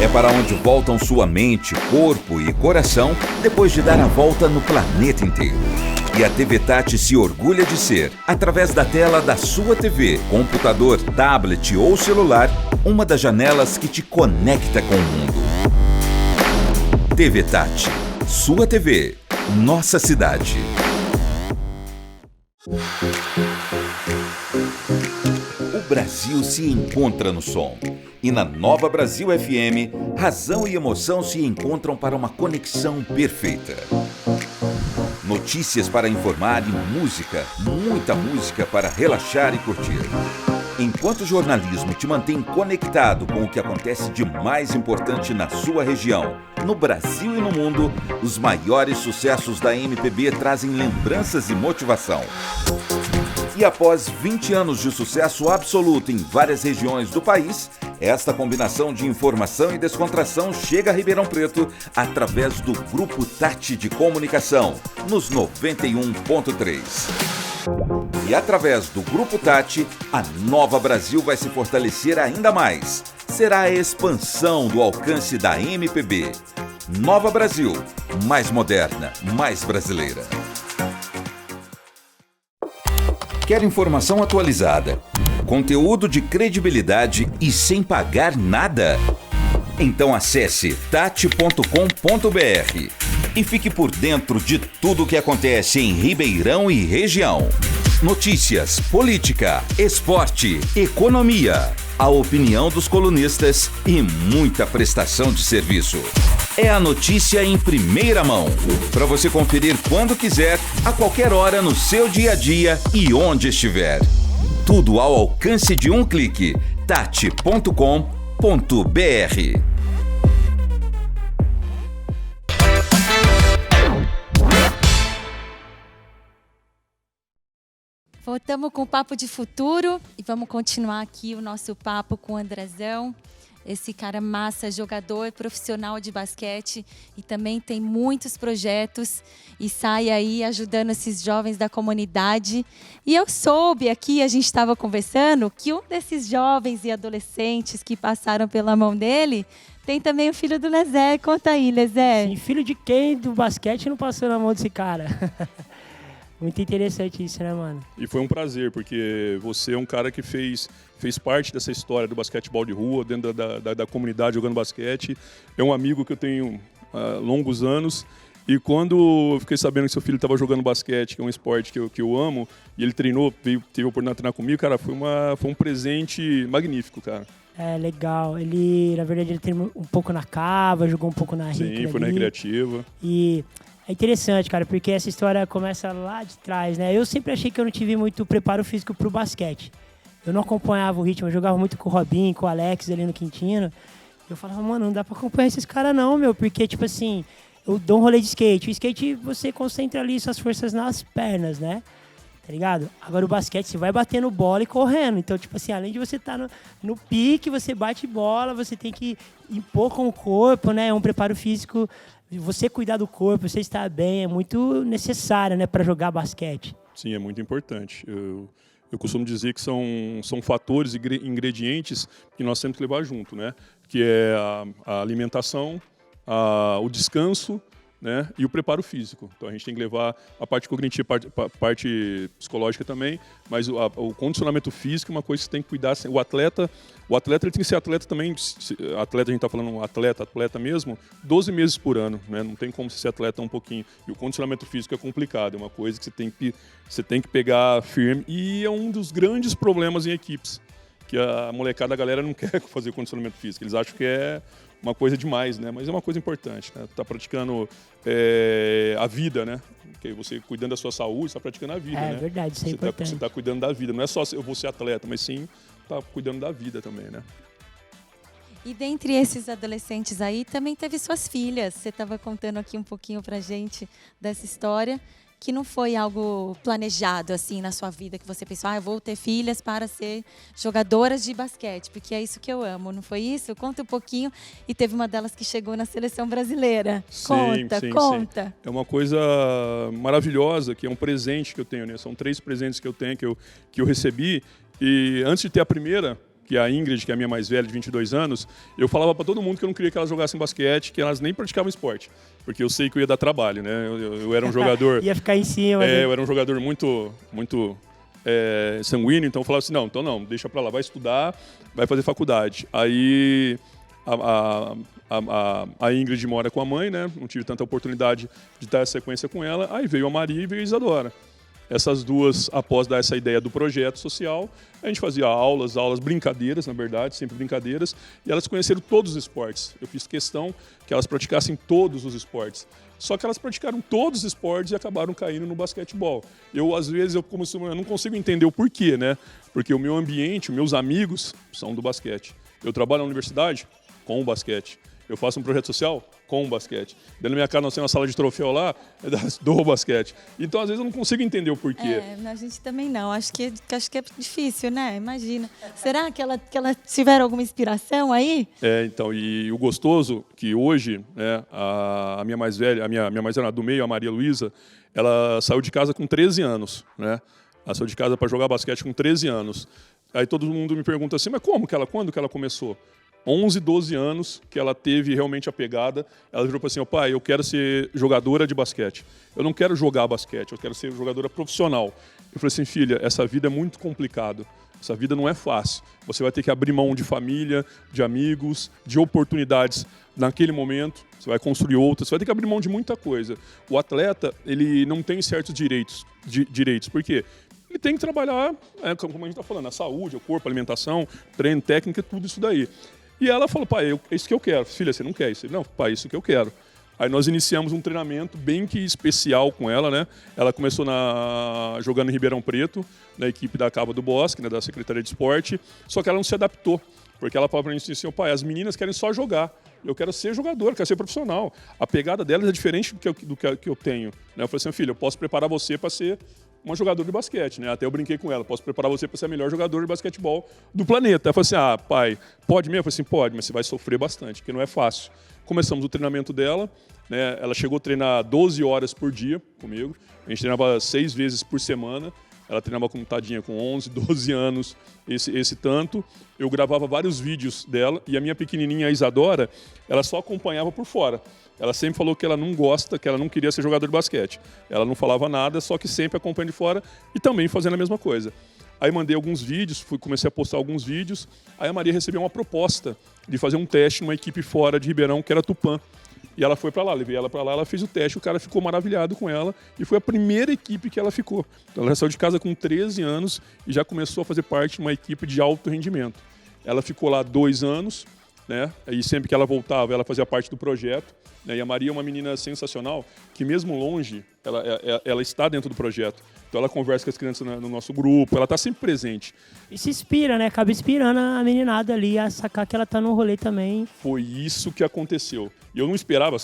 É para onde voltam sua mente, corpo e coração depois de dar a volta no planeta inteiro. E a TV Tati se orgulha de ser, através da tela da sua TV, computador, tablet ou celular, uma das janelas que te conecta com o mundo. TV Tati, sua TV, nossa cidade. O Brasil se encontra no som. E na Nova Brasil FM, razão e emoção se encontram para uma conexão perfeita. Notícias para informar e música, muita música para relaxar e curtir. Enquanto o jornalismo te mantém conectado com o que acontece de mais importante na sua região, no Brasil e no mundo, os maiores sucessos da MPB trazem lembranças e motivação. E após 20 anos de sucesso absoluto em várias regiões do país, esta combinação de informação e descontração chega a Ribeirão Preto através do Grupo Tati de Comunicação, nos 91.3. E através do Grupo Tati, a Nova Brasil vai se fortalecer ainda mais. Será a expansão do alcance da MPB. Nova Brasil, mais moderna, mais brasileira. Quer informação atualizada, conteúdo de credibilidade e sem pagar nada? Então acesse tati.com.br e fique por dentro de tudo o que acontece em Ribeirão e região. Notícias, política, esporte, economia, a opinião dos colunistas e muita prestação de serviço. É a notícia em primeira mão, para você conferir quando quiser, a qualquer hora no seu dia a dia e onde estiver. Tudo ao alcance de um clique. tati.com.br. Voltamos com o Papo de Futuro e vamos continuar aqui o nosso papo com o Andrezão. Esse cara massa, jogador profissional de basquete e também tem muitos projetos e sai aí ajudando esses jovens da comunidade. E eu soube aqui, a gente estava conversando, que um desses jovens e adolescentes que passaram pela mão dele tem também o filho do Lezé. Conta aí, Lezé. Sim, filho de quem do basquete não passou na mão desse cara? Muito interessante isso, né, mano? E foi um prazer, porque você é um cara que fez parte dessa história do basquetebol de rua, dentro da comunidade jogando basquete. É um amigo que eu tenho há longos anos. E quando eu fiquei sabendo que seu filho estava jogando basquete, que é um esporte que eu amo, e ele treinou, teve a oportunidade de treinar comigo, cara, foi um presente magnífico, cara. É, legal. Ele, na verdade, ele treinou um pouco na cava, jogou um pouco na Sim, foi na recreativa. E é interessante, cara, porque essa história começa lá de trás, né? Eu sempre achei que eu não tive muito preparo físico pro basquete. Eu não acompanhava o ritmo, eu jogava muito com o Robinho, com o Alex ali no Quintino. Eu falava, mano, não dá pra acompanhar esses caras não, meu, porque, tipo assim, eu dou um rolê de skate. O skate, você concentra ali suas forças nas pernas, né? tá ligado? Agora o basquete, você vai batendo bola e correndo. Então, tipo assim, além de você estar no pique, você bate bola, você tem que impor com o corpo, né? É um preparo físico. Você cuidar do corpo, você estar bem, é muito necessário, né, para jogar basquete. Sim, é muito importante. Eu costumo dizer que são fatores e ingredientes que nós temos que levar junto, né? Que é a alimentação, o descanso, né? E o preparo físico. Então a gente tem que levar a parte cognitiva, a parte psicológica também, mas o condicionamento físico é uma coisa que você tem que cuidar. O atleta ele tem que ser atleta também, atleta, a gente está falando atleta mesmo, 12 meses por ano, né? Não tem como você ser atleta um pouquinho. E o condicionamento físico é complicado, é uma coisa que você tem que pegar firme, e é um dos grandes problemas em equipes, que a molecada, a galera não quer fazer condicionamento físico, eles acham que é uma coisa demais, né? Mas é uma coisa importante, né? Tá praticando a vida, né? Porque você cuidando da sua saúde, está praticando a vida, né? É verdade, isso é importante. Você está cuidando da vida, não é só eu vou ser atleta, mas sim tá cuidando da vida também, né? E dentre esses adolescentes aí, também teve suas filhas. Você estava contando aqui um pouquinho pra gente dessa história, que não foi algo planejado assim na sua vida, que você pensou, eu vou ter filhas para ser jogadoras de basquete, porque é isso que eu amo, não foi isso? Conta um pouquinho. E teve uma delas que chegou na seleção brasileira. Conta. Sim. É uma coisa maravilhosa, que é um presente que eu tenho, né? São 3 presentes que eu tenho, que eu recebi. E antes de ter a primeira, que é a Ingrid, que é a minha mais velha, de 22 anos, eu falava para todo mundo que eu não queria que elas jogassem basquete, que elas nem praticavam esporte, porque eu sei que eu ia dar trabalho, né? Eu era um jogador... Ia ficar em cima. Né? Eu era um jogador muito sanguíneo, então eu falava assim, não, deixa para lá, vai estudar, vai fazer faculdade. Aí a Ingrid mora com a mãe, né? Não tive tanta oportunidade de dar essa sequência com ela. Aí veio a Maria e veio a Isadora. Essas duas, após dar essa ideia do projeto social, a gente fazia aulas, brincadeiras, na verdade, sempre brincadeiras, e elas conheceram todos os esportes. Eu fiz questão que elas praticassem todos os esportes. Só que elas praticaram todos os esportes e acabaram caindo no basquetebol. Às vezes, eu não consigo entender o porquê, né? Porque o meu ambiente, os meus amigos são do basquete. Eu trabalho na universidade com o basquete. Eu faço um projeto social com o basquete. Dentro da minha casa nós temos uma sala de troféu lá, do basquete. Então, às vezes, eu não consigo entender o porquê. A gente também não. Acho que é difícil, né? Imagina. Será que ela tiveram alguma inspiração aí? Então, e o gostoso que hoje, né, a minha mais velha, a minha mais velha do meio, a Maria Luísa, ela saiu de casa com 13 anos, né? Ela saiu de casa para jogar basquete com 13 anos. Aí todo mundo me pergunta assim, mas quando que ela começou? 11, 12 anos que ela teve realmente a pegada, ela virou para assim, pai, eu quero ser jogadora de basquete. Eu não quero jogar basquete, eu quero ser jogadora profissional. Eu falei assim, filha, essa vida é muito complicada. Essa vida não é fácil. Você vai ter que abrir mão de família, de amigos, de oportunidades naquele momento. Você vai construir outras. Você vai ter que abrir mão de muita coisa. O atleta, ele não tem certos direitos. Por quê? Ele tem que trabalhar, como a gente está falando, a saúde, o corpo, a alimentação, treino, técnica, tudo isso daí. E ela falou, pai, é isso que eu quero. Filha, você não quer isso? Não, pai, é isso que eu quero. Aí nós iniciamos um treinamento bem que especial com ela, né? Ela começou jogando em Ribeirão Preto, na equipe da Cava do Bosque, né, da Secretaria de Esporte, só que ela não se adaptou, porque ela falou para mim assim, pai, as meninas querem só jogar, eu quero ser jogador, quero ser profissional. A pegada delas é diferente do que eu tenho. Né? Eu falei assim, filha, eu posso preparar você para ser uma jogadora de basquete, né? Até eu brinquei com ela, posso preparar você para ser a melhor jogadora de basquetebol do planeta. Ela falou assim, pai, pode mesmo? Eu falei assim, pode, mas você vai sofrer bastante, porque não é fácil. Começamos o treinamento dela, né? Ela chegou a treinar 12 horas por dia comigo, a gente treinava 6 vezes por semana, ela treinava com tadinha com 11, 12 anos, esse tanto. Eu gravava vários vídeos dela e a minha pequenininha, a Isadora, ela só acompanhava por fora. Ela sempre falou que ela não gosta, que ela não queria ser jogador de basquete. Ela não falava nada, só que sempre acompanhando de fora e também fazendo a mesma coisa. Aí mandei alguns vídeos, comecei a postar alguns vídeos. Aí a Maria recebeu uma proposta de fazer um teste numa equipe fora de Ribeirão, que era Tupã. E ela foi para lá, levei ela para lá, ela fez o teste, o cara ficou maravilhado com ela e foi a primeira equipe que ela ficou. Então ela saiu de casa com 13 anos e já começou a fazer parte de uma equipe de alto rendimento. Ela ficou lá 2 anos, né? E sempre que ela voltava, ela fazia parte do projeto. Né? E a Maria é uma menina sensacional, que mesmo longe, ela está dentro do projeto. Então ela conversa com as crianças no nosso grupo, ela está sempre presente. E se inspira, né? Acaba inspirando a meninada ali a sacar que ela tá no rolê também. Foi isso que aconteceu. E eu não esperava,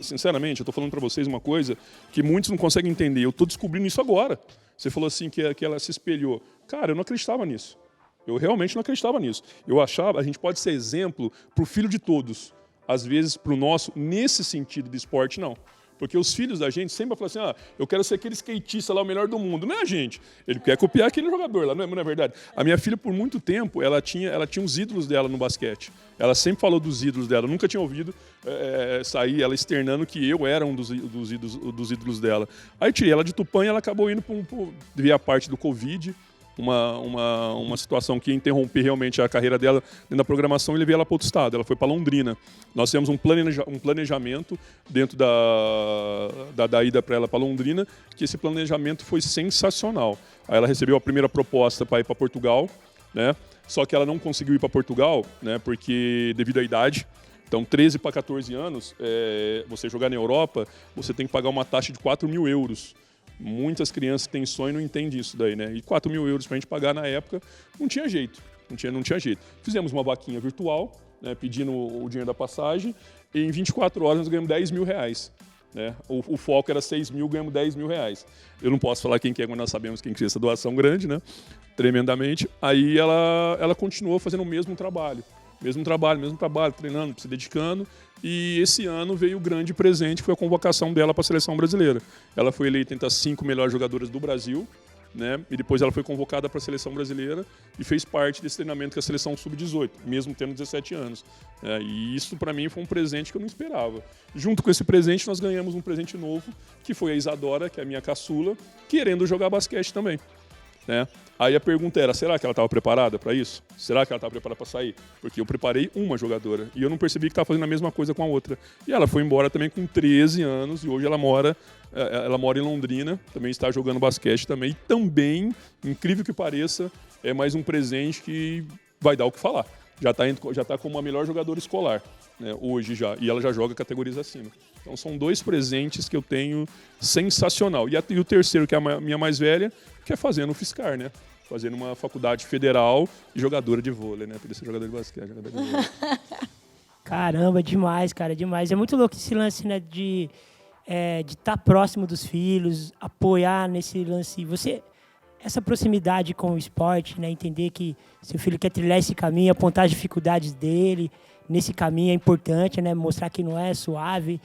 sinceramente, eu estou falando para vocês uma coisa que muitos não conseguem entender. Eu estou descobrindo isso agora. Você falou assim que ela se espelhou. Cara, eu não acreditava nisso. Eu realmente não acreditava nisso. Eu achava, a gente pode ser exemplo para o filho de todos. Às vezes, para o nosso, nesse sentido de esporte, não. Porque os filhos da gente sempre falam assim, eu quero ser aquele skatista lá, o melhor do mundo. Não é a gente. Ele quer copiar aquele jogador lá, não é verdade? A minha filha, por muito tempo, ela tinha os ídolos dela no basquete. Ela sempre falou dos ídolos dela. Eu nunca tinha ouvido sair ela externando que eu era um dos ídolos dela. Aí tirei ela de Tupã e ela acabou indo devido à parte do Covid, uma situação que ia interromper realmente a carreira dela dentro da programação e levei ela para outro estado. Ela foi para Londrina. Nós temos um planejamento dentro da ida para ela para Londrina, que esse planejamento foi sensacional. Aí ela recebeu a primeira proposta para ir para Portugal, né? Só que ela não conseguiu ir para Portugal, né? Porque devido à idade. Então, 13 para 14 anos, você jogar na Europa, você tem que pagar uma taxa de 4 mil euros. Muitas crianças que têm sonho e não entendem isso daí, né? E 4 mil euros para a gente pagar na época, não tinha jeito. Não tinha jeito. Fizemos uma vaquinha virtual, né, pedindo o dinheiro da passagem, e em 24 horas nós ganhamos 10 mil reais. Né? O foco era 6 mil, ganhamos 10 mil reais. Eu não posso falar quem que é, mas nós sabemos quem fez essa doação grande, né? Tremendamente. Aí ela continuou fazendo o mesmo trabalho, treinando, se dedicando. E esse ano veio o grande presente, que foi a convocação dela para a seleção brasileira. Ela foi eleita entre as 5 melhores jogadoras do Brasil, né? E depois ela foi convocada para a seleção brasileira e fez parte desse treinamento com a seleção sub-18, mesmo tendo 17 anos. E isso, para mim, foi um presente que eu não esperava. Junto com esse presente, nós ganhamos um presente novo, que foi a Isadora, que é a minha caçula, querendo jogar basquete também. Né? Aí a pergunta era, será que ela estava preparada para isso? Será que ela estava preparada para sair? Porque eu preparei uma jogadora e eu não percebi que estava fazendo a mesma coisa com a outra. E ela foi embora também com 13 anos e hoje ela mora em Londrina, também está jogando basquete também. E também, incrível que pareça, é mais um presente que vai dar o que falar. Já está como a melhor jogadora escolar, né, hoje já, e ela já joga categorias acima. Então são 2 presentes que eu tenho sensacional. E o terceiro, que é a minha mais velha, que é fazendo o FISCAR, né? Fazendo uma faculdade federal e jogadora de vôlei, né? Podia ser jogador de basquete, jogador de vôlei. Caramba, demais, cara, demais. É muito louco esse lance, né, de estar próximo dos filhos, apoiar nesse lance. Essa proximidade com o esporte, né, entender que seu filho quer trilhar esse caminho, apontar as dificuldades dele nesse caminho é importante, né? Mostrar que não é suave.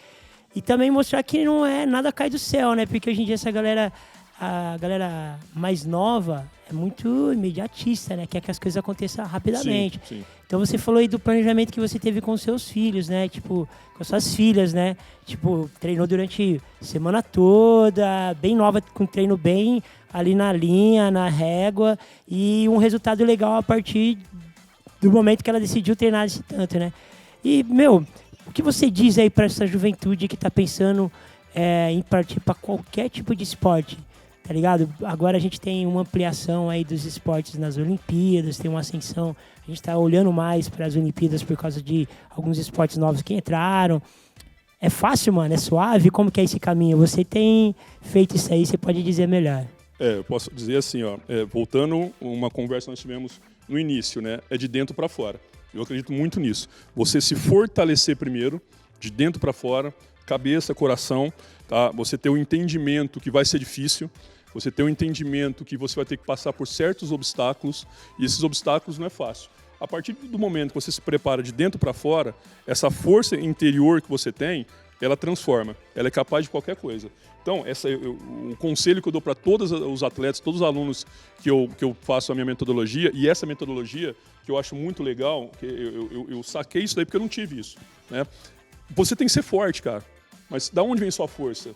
E também mostrar que não é nada cai do céu, né? Porque hoje em dia a galera mais nova é muito imediatista, né? Quer que as coisas aconteçam rapidamente. Sim. Então você falou aí do planejamento que você teve com seus filhos, né? Tipo, com suas filhas, né? Tipo, treinou durante a semana toda, bem nova, com treino bem ali na linha, na régua, e um resultado legal a partir do momento que ela decidiu treinar esse tanto, né? E, o que você diz aí para essa juventude que está pensando em partir para qualquer tipo de esporte, tá ligado? Agora a gente tem uma ampliação aí dos esportes nas Olimpíadas, tem uma ascensão, a gente está olhando mais para as Olimpíadas por causa de alguns esportes novos que entraram. É fácil, mano? É suave? Como que é esse caminho? Você tem feito isso aí, você pode dizer melhor. Eu posso dizer assim, voltando uma conversa que nós tivemos no início, né? É de dentro para fora. Eu acredito muito nisso. Você se fortalecer primeiro, de dentro para fora, cabeça, coração, tá? Você ter o entendimento que vai ser difícil, você ter o entendimento que você vai ter que passar por certos obstáculos, e esses obstáculos não é fácil. A partir do momento que você se prepara de dentro para fora, essa força interior que você tem, ela transforma, ela é capaz de qualquer coisa. Então, o conselho que eu dou para todos os atletas, todos os alunos que eu faço a minha metodologia, e essa metodologia que eu acho muito legal, que eu saquei isso daí porque eu não tive isso, né? Você tem que ser forte, cara. Mas da onde vem sua força?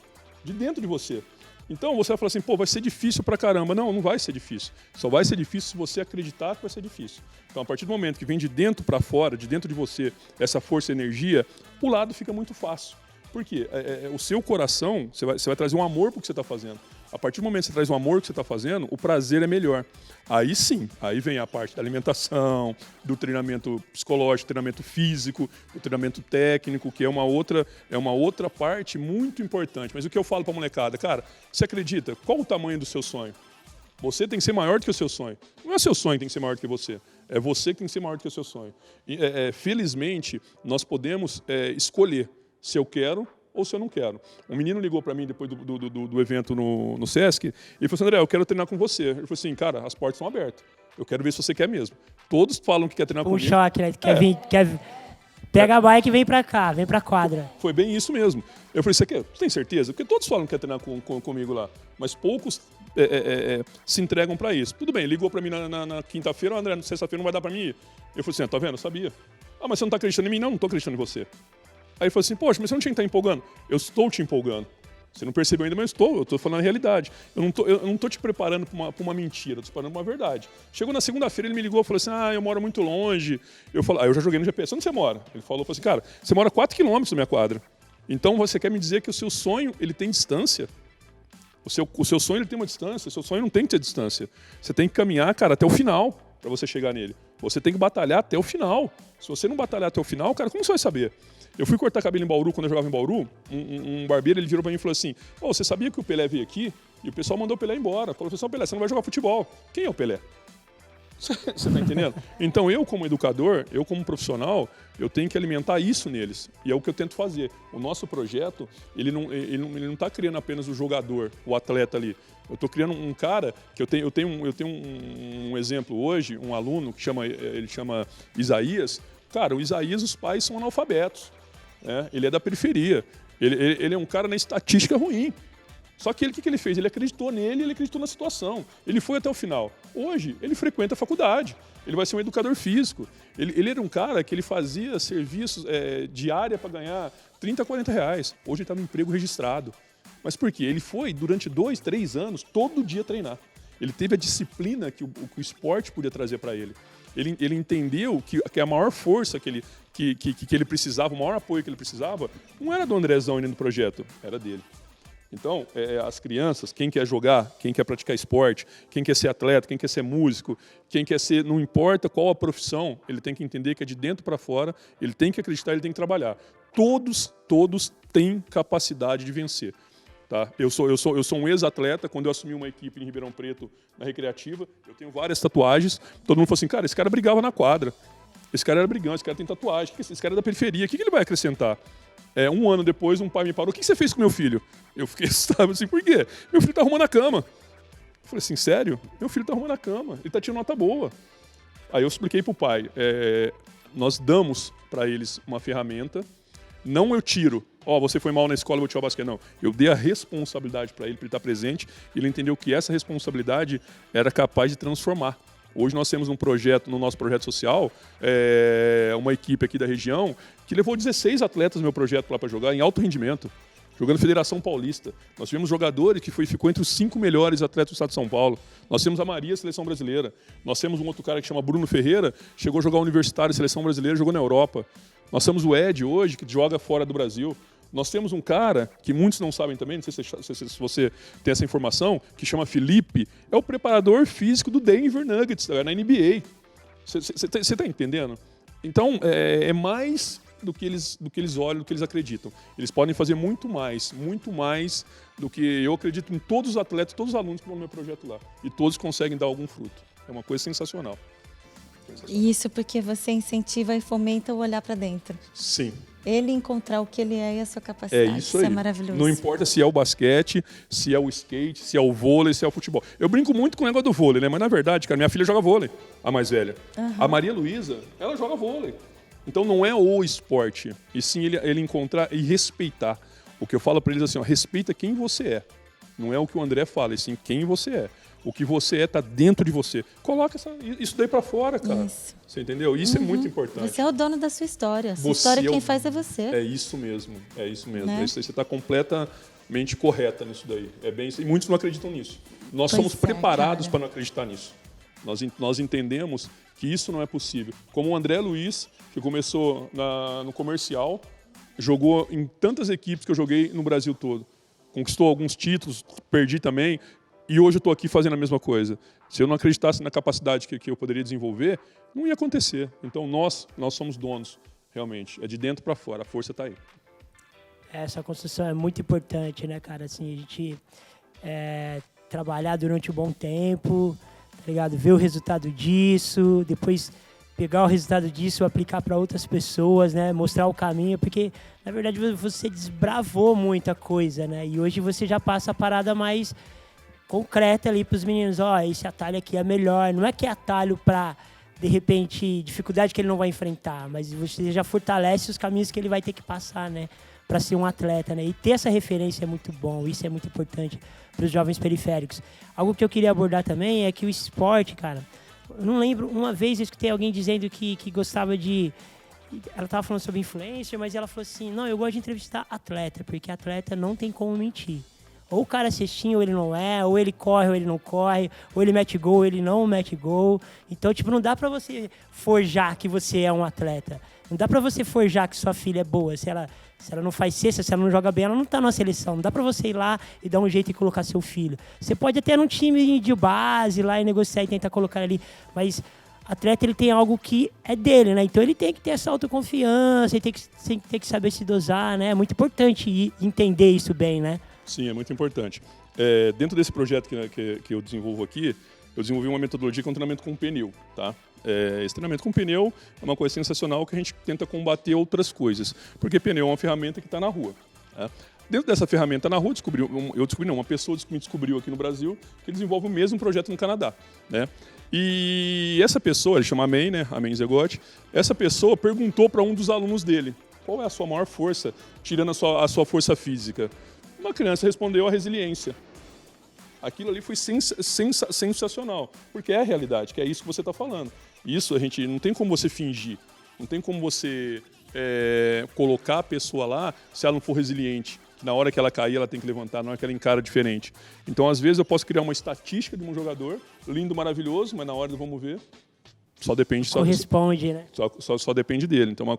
De dentro de você. Então você vai falar assim, vai ser difícil pra caramba. Não vai ser difícil. Só vai ser difícil se você acreditar que vai ser difícil. Então a partir do momento que vem de dentro para fora, de dentro de você, essa força e energia, o lado fica muito fácil. Por quê? O seu coração, você vai trazer um amor pro que você está fazendo. A partir do momento que você traz um amor que você está fazendo, o prazer é melhor. Aí sim, aí vem a parte da alimentação, do treinamento psicológico, treinamento físico, do treinamento técnico, que é uma outra parte muito importante. Mas o que eu falo para a molecada, cara, você acredita? Qual o tamanho do seu sonho? Você tem que ser maior do que o seu sonho. Não é seu sonho que tem que ser maior do que você. É você que tem que ser maior do que o seu sonho. E, felizmente, nós podemos escolher se eu quero ou se eu não quero. Um menino ligou para mim depois do evento no Sesc e falou assim, André, eu quero treinar com você. Ele falou assim, cara, as portas estão abertas. Eu quero ver se você quer mesmo. Todos falam que quer treinar comigo. Um choque, né? Pega a bike e vem pra cá, vem pra quadra. Foi bem isso mesmo. Eu falei, você tem certeza? Porque todos falam que quer treinar comigo lá, mas poucos se entregam para isso. Tudo bem, ligou para mim na quinta-feira, André, na sexta-feira não vai dar para mim ir. Eu falei assim, tá vendo? Eu sabia. Ah, mas você não tá acreditando em mim? Não, não tô acreditando em você. Aí ele falou assim, poxa, mas você não tinha que estar empolgando. Eu estou te empolgando. Você não percebeu ainda, mas eu estou falando a realidade. Eu não tô te preparando para uma mentira, eu tô te preparando para uma verdade. Chegou na segunda-feira, ele me ligou e falou assim, eu moro muito longe. Eu falei, eu já joguei no GPS, onde você mora? Ele falou assim, cara, você mora 4 quilômetros da minha quadra. Então você quer me dizer que o seu sonho, ele tem distância? O seu sonho, ele tem uma distância, o seu sonho não tem que ter distância. Você tem que caminhar, cara, até o final para você chegar nele. Você tem que batalhar até o final. Se você não batalhar até o final, cara, como você vai saber? Eu fui cortar cabelo em Bauru, quando eu jogava em Bauru, um barbeiro, ele virou pra mim e falou assim, você sabia que o Pelé veio aqui? E o pessoal mandou o Pelé embora. Falou assim, Pelé, você não vai jogar futebol. Quem é o Pelé? Você tá entendendo? Então eu, como educador, eu como profissional, eu tenho que alimentar isso neles. E é o que eu tento fazer. O nosso projeto, ele não tá criando apenas o jogador, o atleta ali. Eu estou criando um cara que eu tenho um exemplo hoje, um aluno que ele chama Isaías. Cara, o Isaías, os pais são analfabetos. Né? Ele é da periferia. Ele é um cara na estatística ruim. Só que o que ele fez? Ele acreditou nele, ele acreditou na situação. Ele foi até o final. Hoje, ele frequenta a faculdade. Ele vai ser um educador físico. Ele era um cara que ele fazia serviços diária para ganhar 30, 40 reais. Hoje ele está no emprego registrado. Mas por quê? Ele foi, durante 2, 3 anos, todo dia treinar. Ele teve a disciplina que o esporte podia trazer para ele. Ele entendeu que a maior força que ele precisava, o maior apoio que ele precisava, não era do Andrezão e nem do projeto, era dele. Então, as crianças, quem quer jogar, quem quer praticar esporte, quem quer ser atleta, quem quer ser músico, quem quer ser, não importa qual a profissão, ele tem que entender que é de dentro para fora, ele tem que acreditar, ele tem que trabalhar. Todos têm capacidade de vencer. Tá? Eu sou um ex-atleta. Quando eu assumi uma equipe em Ribeirão Preto, na Recreativa, eu tenho várias tatuagens. Todo mundo falou assim, cara, esse cara brigava na quadra. Esse cara era brigão, esse cara tem tatuagem, esse cara é da periferia, o que ele vai acrescentar? Um ano depois, um pai me parou, o que você fez com meu filho? Eu fiquei assustado assim, por quê? Meu filho tá arrumando a cama. Eu falei assim, sério? Meu filho tá arrumando a cama, ele tá tirando nota boa. Aí eu expliquei pro pai, nós damos para eles uma ferramenta, não eu tiro, você foi mal na escola, eu vou tirar o basquete. Não, eu dei a responsabilidade para ele estar presente, e ele entendeu que essa responsabilidade era capaz de transformar. Hoje nós temos um projeto, no nosso projeto social, uma equipe aqui da região, que levou 16 atletas no meu projeto lá para jogar em alto rendimento, jogando Federação Paulista. Nós tivemos jogadores que ficou entre os 5 melhores atletas do estado de São Paulo. Nós temos a Maria, Seleção Brasileira. Nós temos um outro cara que chama Bruno Ferreira, chegou a jogar Universitário, Seleção Brasileira, jogou na Europa. Nós temos o Ed hoje, que joga fora do Brasil. Nós temos um cara, que muitos não sabem também, não sei se você tem essa informação, que chama Felipe, é o preparador físico do Denver Nuggets, na NBA. Você está entendendo? Então, é mais do que eles olham, do que eles acreditam. Eles podem fazer muito mais do que eu acredito em todos os atletas, todos os alunos que vão no meu projeto lá. E todos conseguem dar algum fruto. É uma coisa sensacional. Isso porque você incentiva e fomenta o olhar para dentro. Sim. Ele encontrar o que ele é e a sua capacidade. Isso aí. É maravilhoso. Não importa se é o basquete, se é o skate, se é o vôlei, se é o futebol. Eu brinco muito com o negócio do vôlei, né? Mas na verdade, cara, minha filha joga vôlei, a mais velha. Uhum. A Maria Luísa, ela joga vôlei. Então não é o esporte, e sim ele encontrar e respeitar. O que eu falo para eles assim, respeita quem você é. Não é o que o André fala, e sim quem você é. O que você é está dentro de você. Coloca isso daí para fora, cara. Isso. Você entendeu? Isso é muito importante. Você é o dono da sua história. Sua história quem faz é você. É isso mesmo. Né? Você está completamente correta nisso daí. É bem isso. E muitos não acreditam nisso. Nós somos preparados para não acreditar nisso. Nós entendemos que isso não é possível. Como o André Luiz, que começou no comercial, jogou em tantas equipes que eu joguei no Brasil todo. Conquistou alguns títulos, perdi também. E hoje eu estou aqui fazendo a mesma coisa. Se eu não acreditasse na capacidade que eu poderia desenvolver, não ia acontecer. Então nós somos donos, realmente. É de dentro para fora, a força está aí. Essa construção é muito importante, né, cara? Assim, a gente trabalhar durante um bom tempo, tá ligado? Ver o resultado disso, depois pegar o resultado disso, aplicar para outras pessoas, né? Mostrar o caminho, porque, na verdade, você desbravou muita coisa, né? E hoje você já passa a parada mais concreta ali para os meninos. Esse atalho aqui é melhor. Não é que é atalho para, de repente, dificuldade que ele não vai enfrentar, mas você já fortalece os caminhos que ele vai ter que passar, né? Para ser um atleta, né? E ter essa referência é muito bom, isso é muito importante para os jovens periféricos. Algo que eu queria abordar também é que o esporte, cara, eu não lembro, uma vez eu escutei alguém dizendo que gostava de... Ela estava falando sobre influencer, mas ela falou assim, não, eu gosto de entrevistar atleta, porque atleta não tem como mentir. Ou o cara é cestinho ou ele não é, ou ele corre ou ele não corre, ou ele mete gol ou ele não mete gol. Então, tipo, não dá pra você forjar que você é um atleta. Não dá pra você forjar que sua filha é boa. Se ela não faz cesta, se ela não joga bem, ela não tá na seleção. Não dá pra você ir lá e dar um jeito e colocar seu filho. Você pode até num time de base lá e negociar e tentar colocar ali, mas atleta, ele tem algo que é dele, né? Então ele tem que ter essa autoconfiança, ele tem que saber se dosar, né? É muito importante entender isso bem, né? Sim, é muito importante. Dentro desse projeto que eu desenvolvo aqui, eu desenvolvi uma metodologia que é um treinamento com pneu, tá? Esse treinamento com pneu é uma coisa sensacional que a gente tenta combater outras coisas, porque pneu é uma ferramenta que está na rua. Tá? Dentro dessa ferramenta na rua, uma pessoa me descobriu aqui no Brasil que desenvolve o mesmo projeto no Canadá, né? E essa pessoa, ele chama Amen, né? Amen Zegotti. Essa pessoa perguntou para um dos alunos dele, qual é a sua maior força, tirando a sua força física? Uma criança respondeu a resiliência. Aquilo ali foi sensacional, porque é a realidade, que é isso que você está falando. Isso a gente não tem como você fingir, não tem como você colocar a pessoa lá se ela não for resiliente. Que na hora que ela cair, ela tem que levantar, na hora que ela encara diferente. Então, às vezes, eu posso criar uma estatística de um jogador, lindo, maravilhoso, mas na hora do vamos ver, só depende... Corresponde, né? Só depende dele. Então, é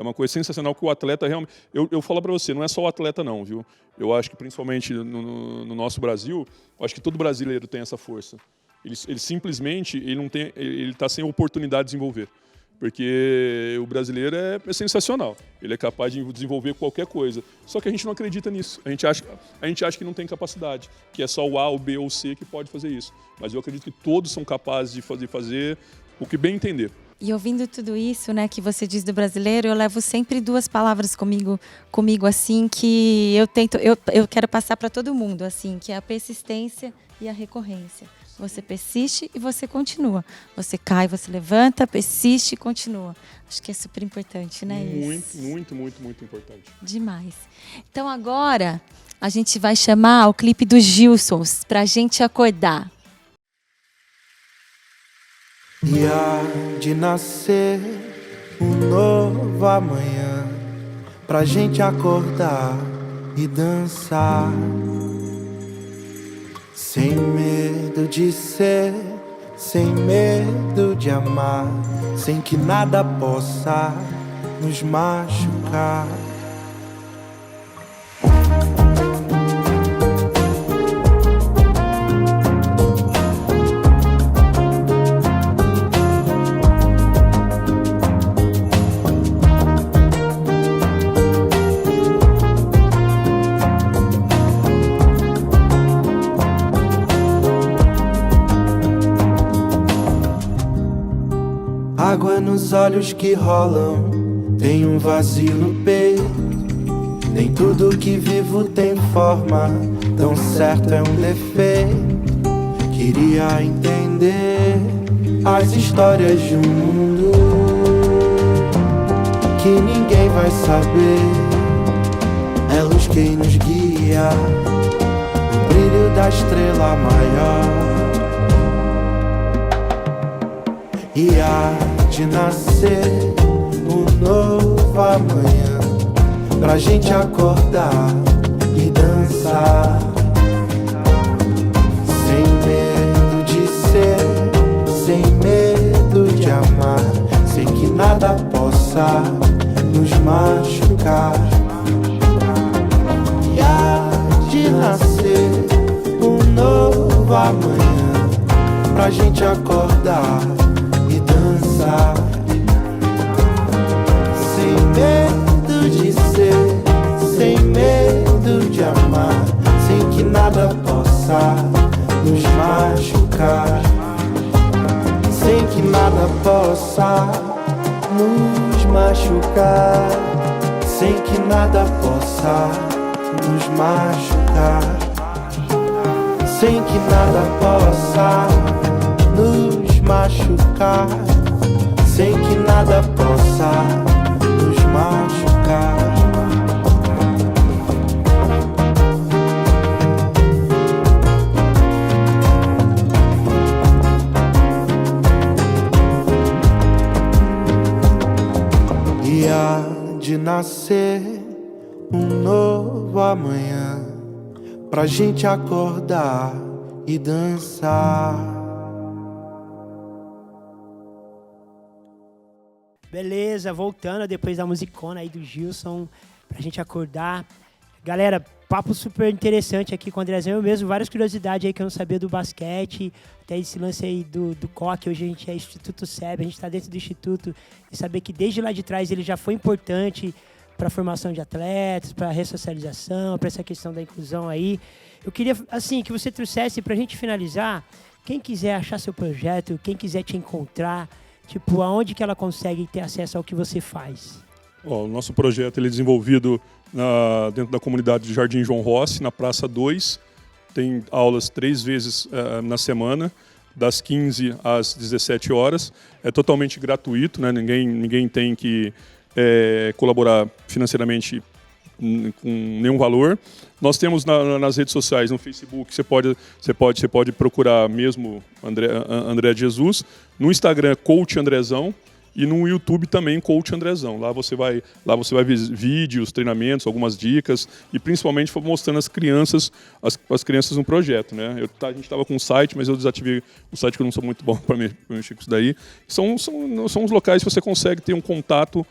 uma coisa sensacional que o atleta realmente... Eu falo para você, não é só o atleta não, viu? Eu acho que, principalmente no nosso Brasil, eu acho que todo brasileiro tem essa força. Ele simplesmente ele está sem oportunidade de desenvolver. Porque o brasileiro é sensacional. Ele é capaz de desenvolver qualquer coisa. Só que a gente não acredita nisso. A gente acha que não tem capacidade, que é só o A, o B ou o C que pode fazer isso. Mas eu acredito que todos são capazes de fazer o que bem entender. E ouvindo tudo isso, né, que você diz do brasileiro, eu levo sempre duas palavras comigo assim, que eu quero passar para todo mundo, assim, que é a persistência e a recorrência. Você persiste e você continua. Você cai, você levanta, persiste e continua. Acho que é super importante, né? Muito importante. Demais. Então agora a gente vai chamar o clipe dos Gilsons pra gente acordar. E há de nascer um novo amanhã pra gente acordar e dançar. Sem medo de ser, sem medo de amar, sem que nada possa nos machucar. Água nos olhos que rolam, tem um vazio no peito. Nem tudo que vivo tem forma, tão certo é um defeito. Queria entender as histórias de um mundo que ninguém vai saber. É luz quem nos guia, o brilho da estrela maior. E há de nascer um novo amanhã pra gente acordar e dançar. Sem medo de ser, sem medo de amar, sem que nada possa nos machucar. E há de nascer um novo amanhã pra gente acordar e dançar. Sem medo de ser, sem medo de amar, sem que nada possa nos machucar. Sem que nada possa nos machucar, sem que nada possa nos machucar, sem que nada possa nos machucar, sem que nada possa nos machucar. E há de nascer um novo amanhã pra gente acordar e dançar. Beleza, voltando depois da musicona aí do Gilson, pra gente acordar. Galera, papo super interessante aqui com o Andrezão. Eu mesmo, várias curiosidades aí que eu não sabia do basquete, até esse lance aí do COC, hoje a gente é Instituto SEB, a gente tá dentro do Instituto, e saber que desde lá de trás ele já foi importante para a formação de atletas, para a ressocialização, para essa questão da inclusão aí. Eu queria, assim, que você trouxesse pra gente finalizar, quem quiser achar seu projeto, quem quiser te encontrar, tipo, aonde que ela consegue ter acesso ao que você faz? O nosso projeto ele é desenvolvido dentro da comunidade de Jardim João Rossi, na Praça 2. Tem aulas 3 vezes na semana, das 15 às 17 horas. É totalmente gratuito, né? Ninguém tem que colaborar financeiramente com nenhum valor. Nós temos nas redes sociais, no Facebook, você pode procurar mesmo André Jesus, no Instagram Coach Andrezão e no YouTube também Coach Andrezão. Lá você vai ver vídeos, treinamentos, algumas dicas e principalmente mostrando as crianças no projeto, né? A gente estava com um site, mas eu desativei o site que eu não sou muito bom para mexer com isso daí. São os locais que você consegue ter um contato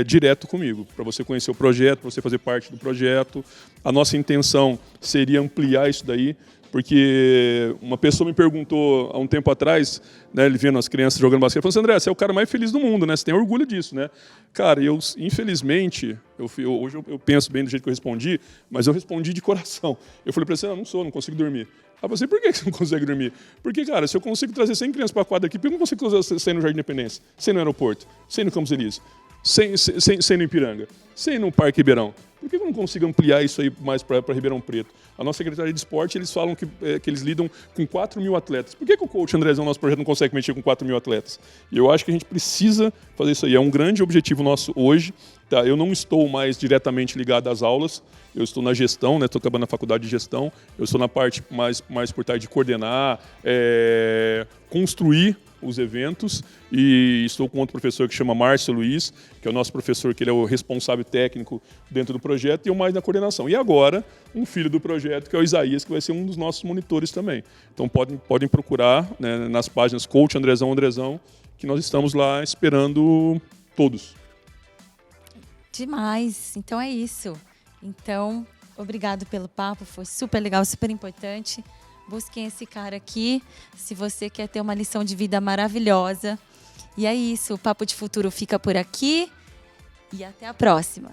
direto comigo, para você conhecer o projeto, para você fazer parte do projeto. A nossa intenção seria ampliar isso daí, porque uma pessoa me perguntou há um tempo atrás, né, ele vendo as crianças jogando basquete, falou assim: André, você é o cara mais feliz do mundo, né? Você tem orgulho disso, né? Cara, infelizmente, hoje eu penso bem do jeito que eu respondi, mas eu respondi de coração. Eu falei para você: não consigo dormir. Ah, você, por que você não consegue dormir? Porque, cara, se eu consigo trazer 100 crianças para a quadra aqui, por que eu não consigo sair no Jardim Independência, sair no aeroporto, sair no Campos Elíseos, sair no Ipiranga, sair no Parque Ribeirão? Por que eu não consigo ampliar isso aí mais para Ribeirão Preto? A nossa Secretaria de Esporte, eles falam que eles lidam com 4 mil atletas. Por que o Coach Andrezão, nosso projeto, não consegue mexer com 4 mil atletas? E eu acho que a gente precisa fazer isso aí. É um grande objetivo nosso hoje. Tá? Eu não estou mais diretamente ligado às aulas. Eu estou na gestão, né? Estou acabando na faculdade de gestão. Eu estou na parte mais por trás de coordenar, construir os eventos, e estou com outro professor que chama Márcio Luiz, que é o nosso professor, que ele é o responsável técnico dentro do projeto, e eu mais na coordenação. E agora, um filho do projeto, que é o Isaías, que vai ser um dos nossos monitores também. Então podem procurar, né, nas páginas Coach Andrezão, que nós estamos lá esperando todos. Demais, então é isso. Então, obrigado pelo papo, foi super legal, super importante. Busquem esse cara aqui, se você quer ter uma lição de vida maravilhosa. E é isso, o Papo de Futuro fica por aqui e até a próxima.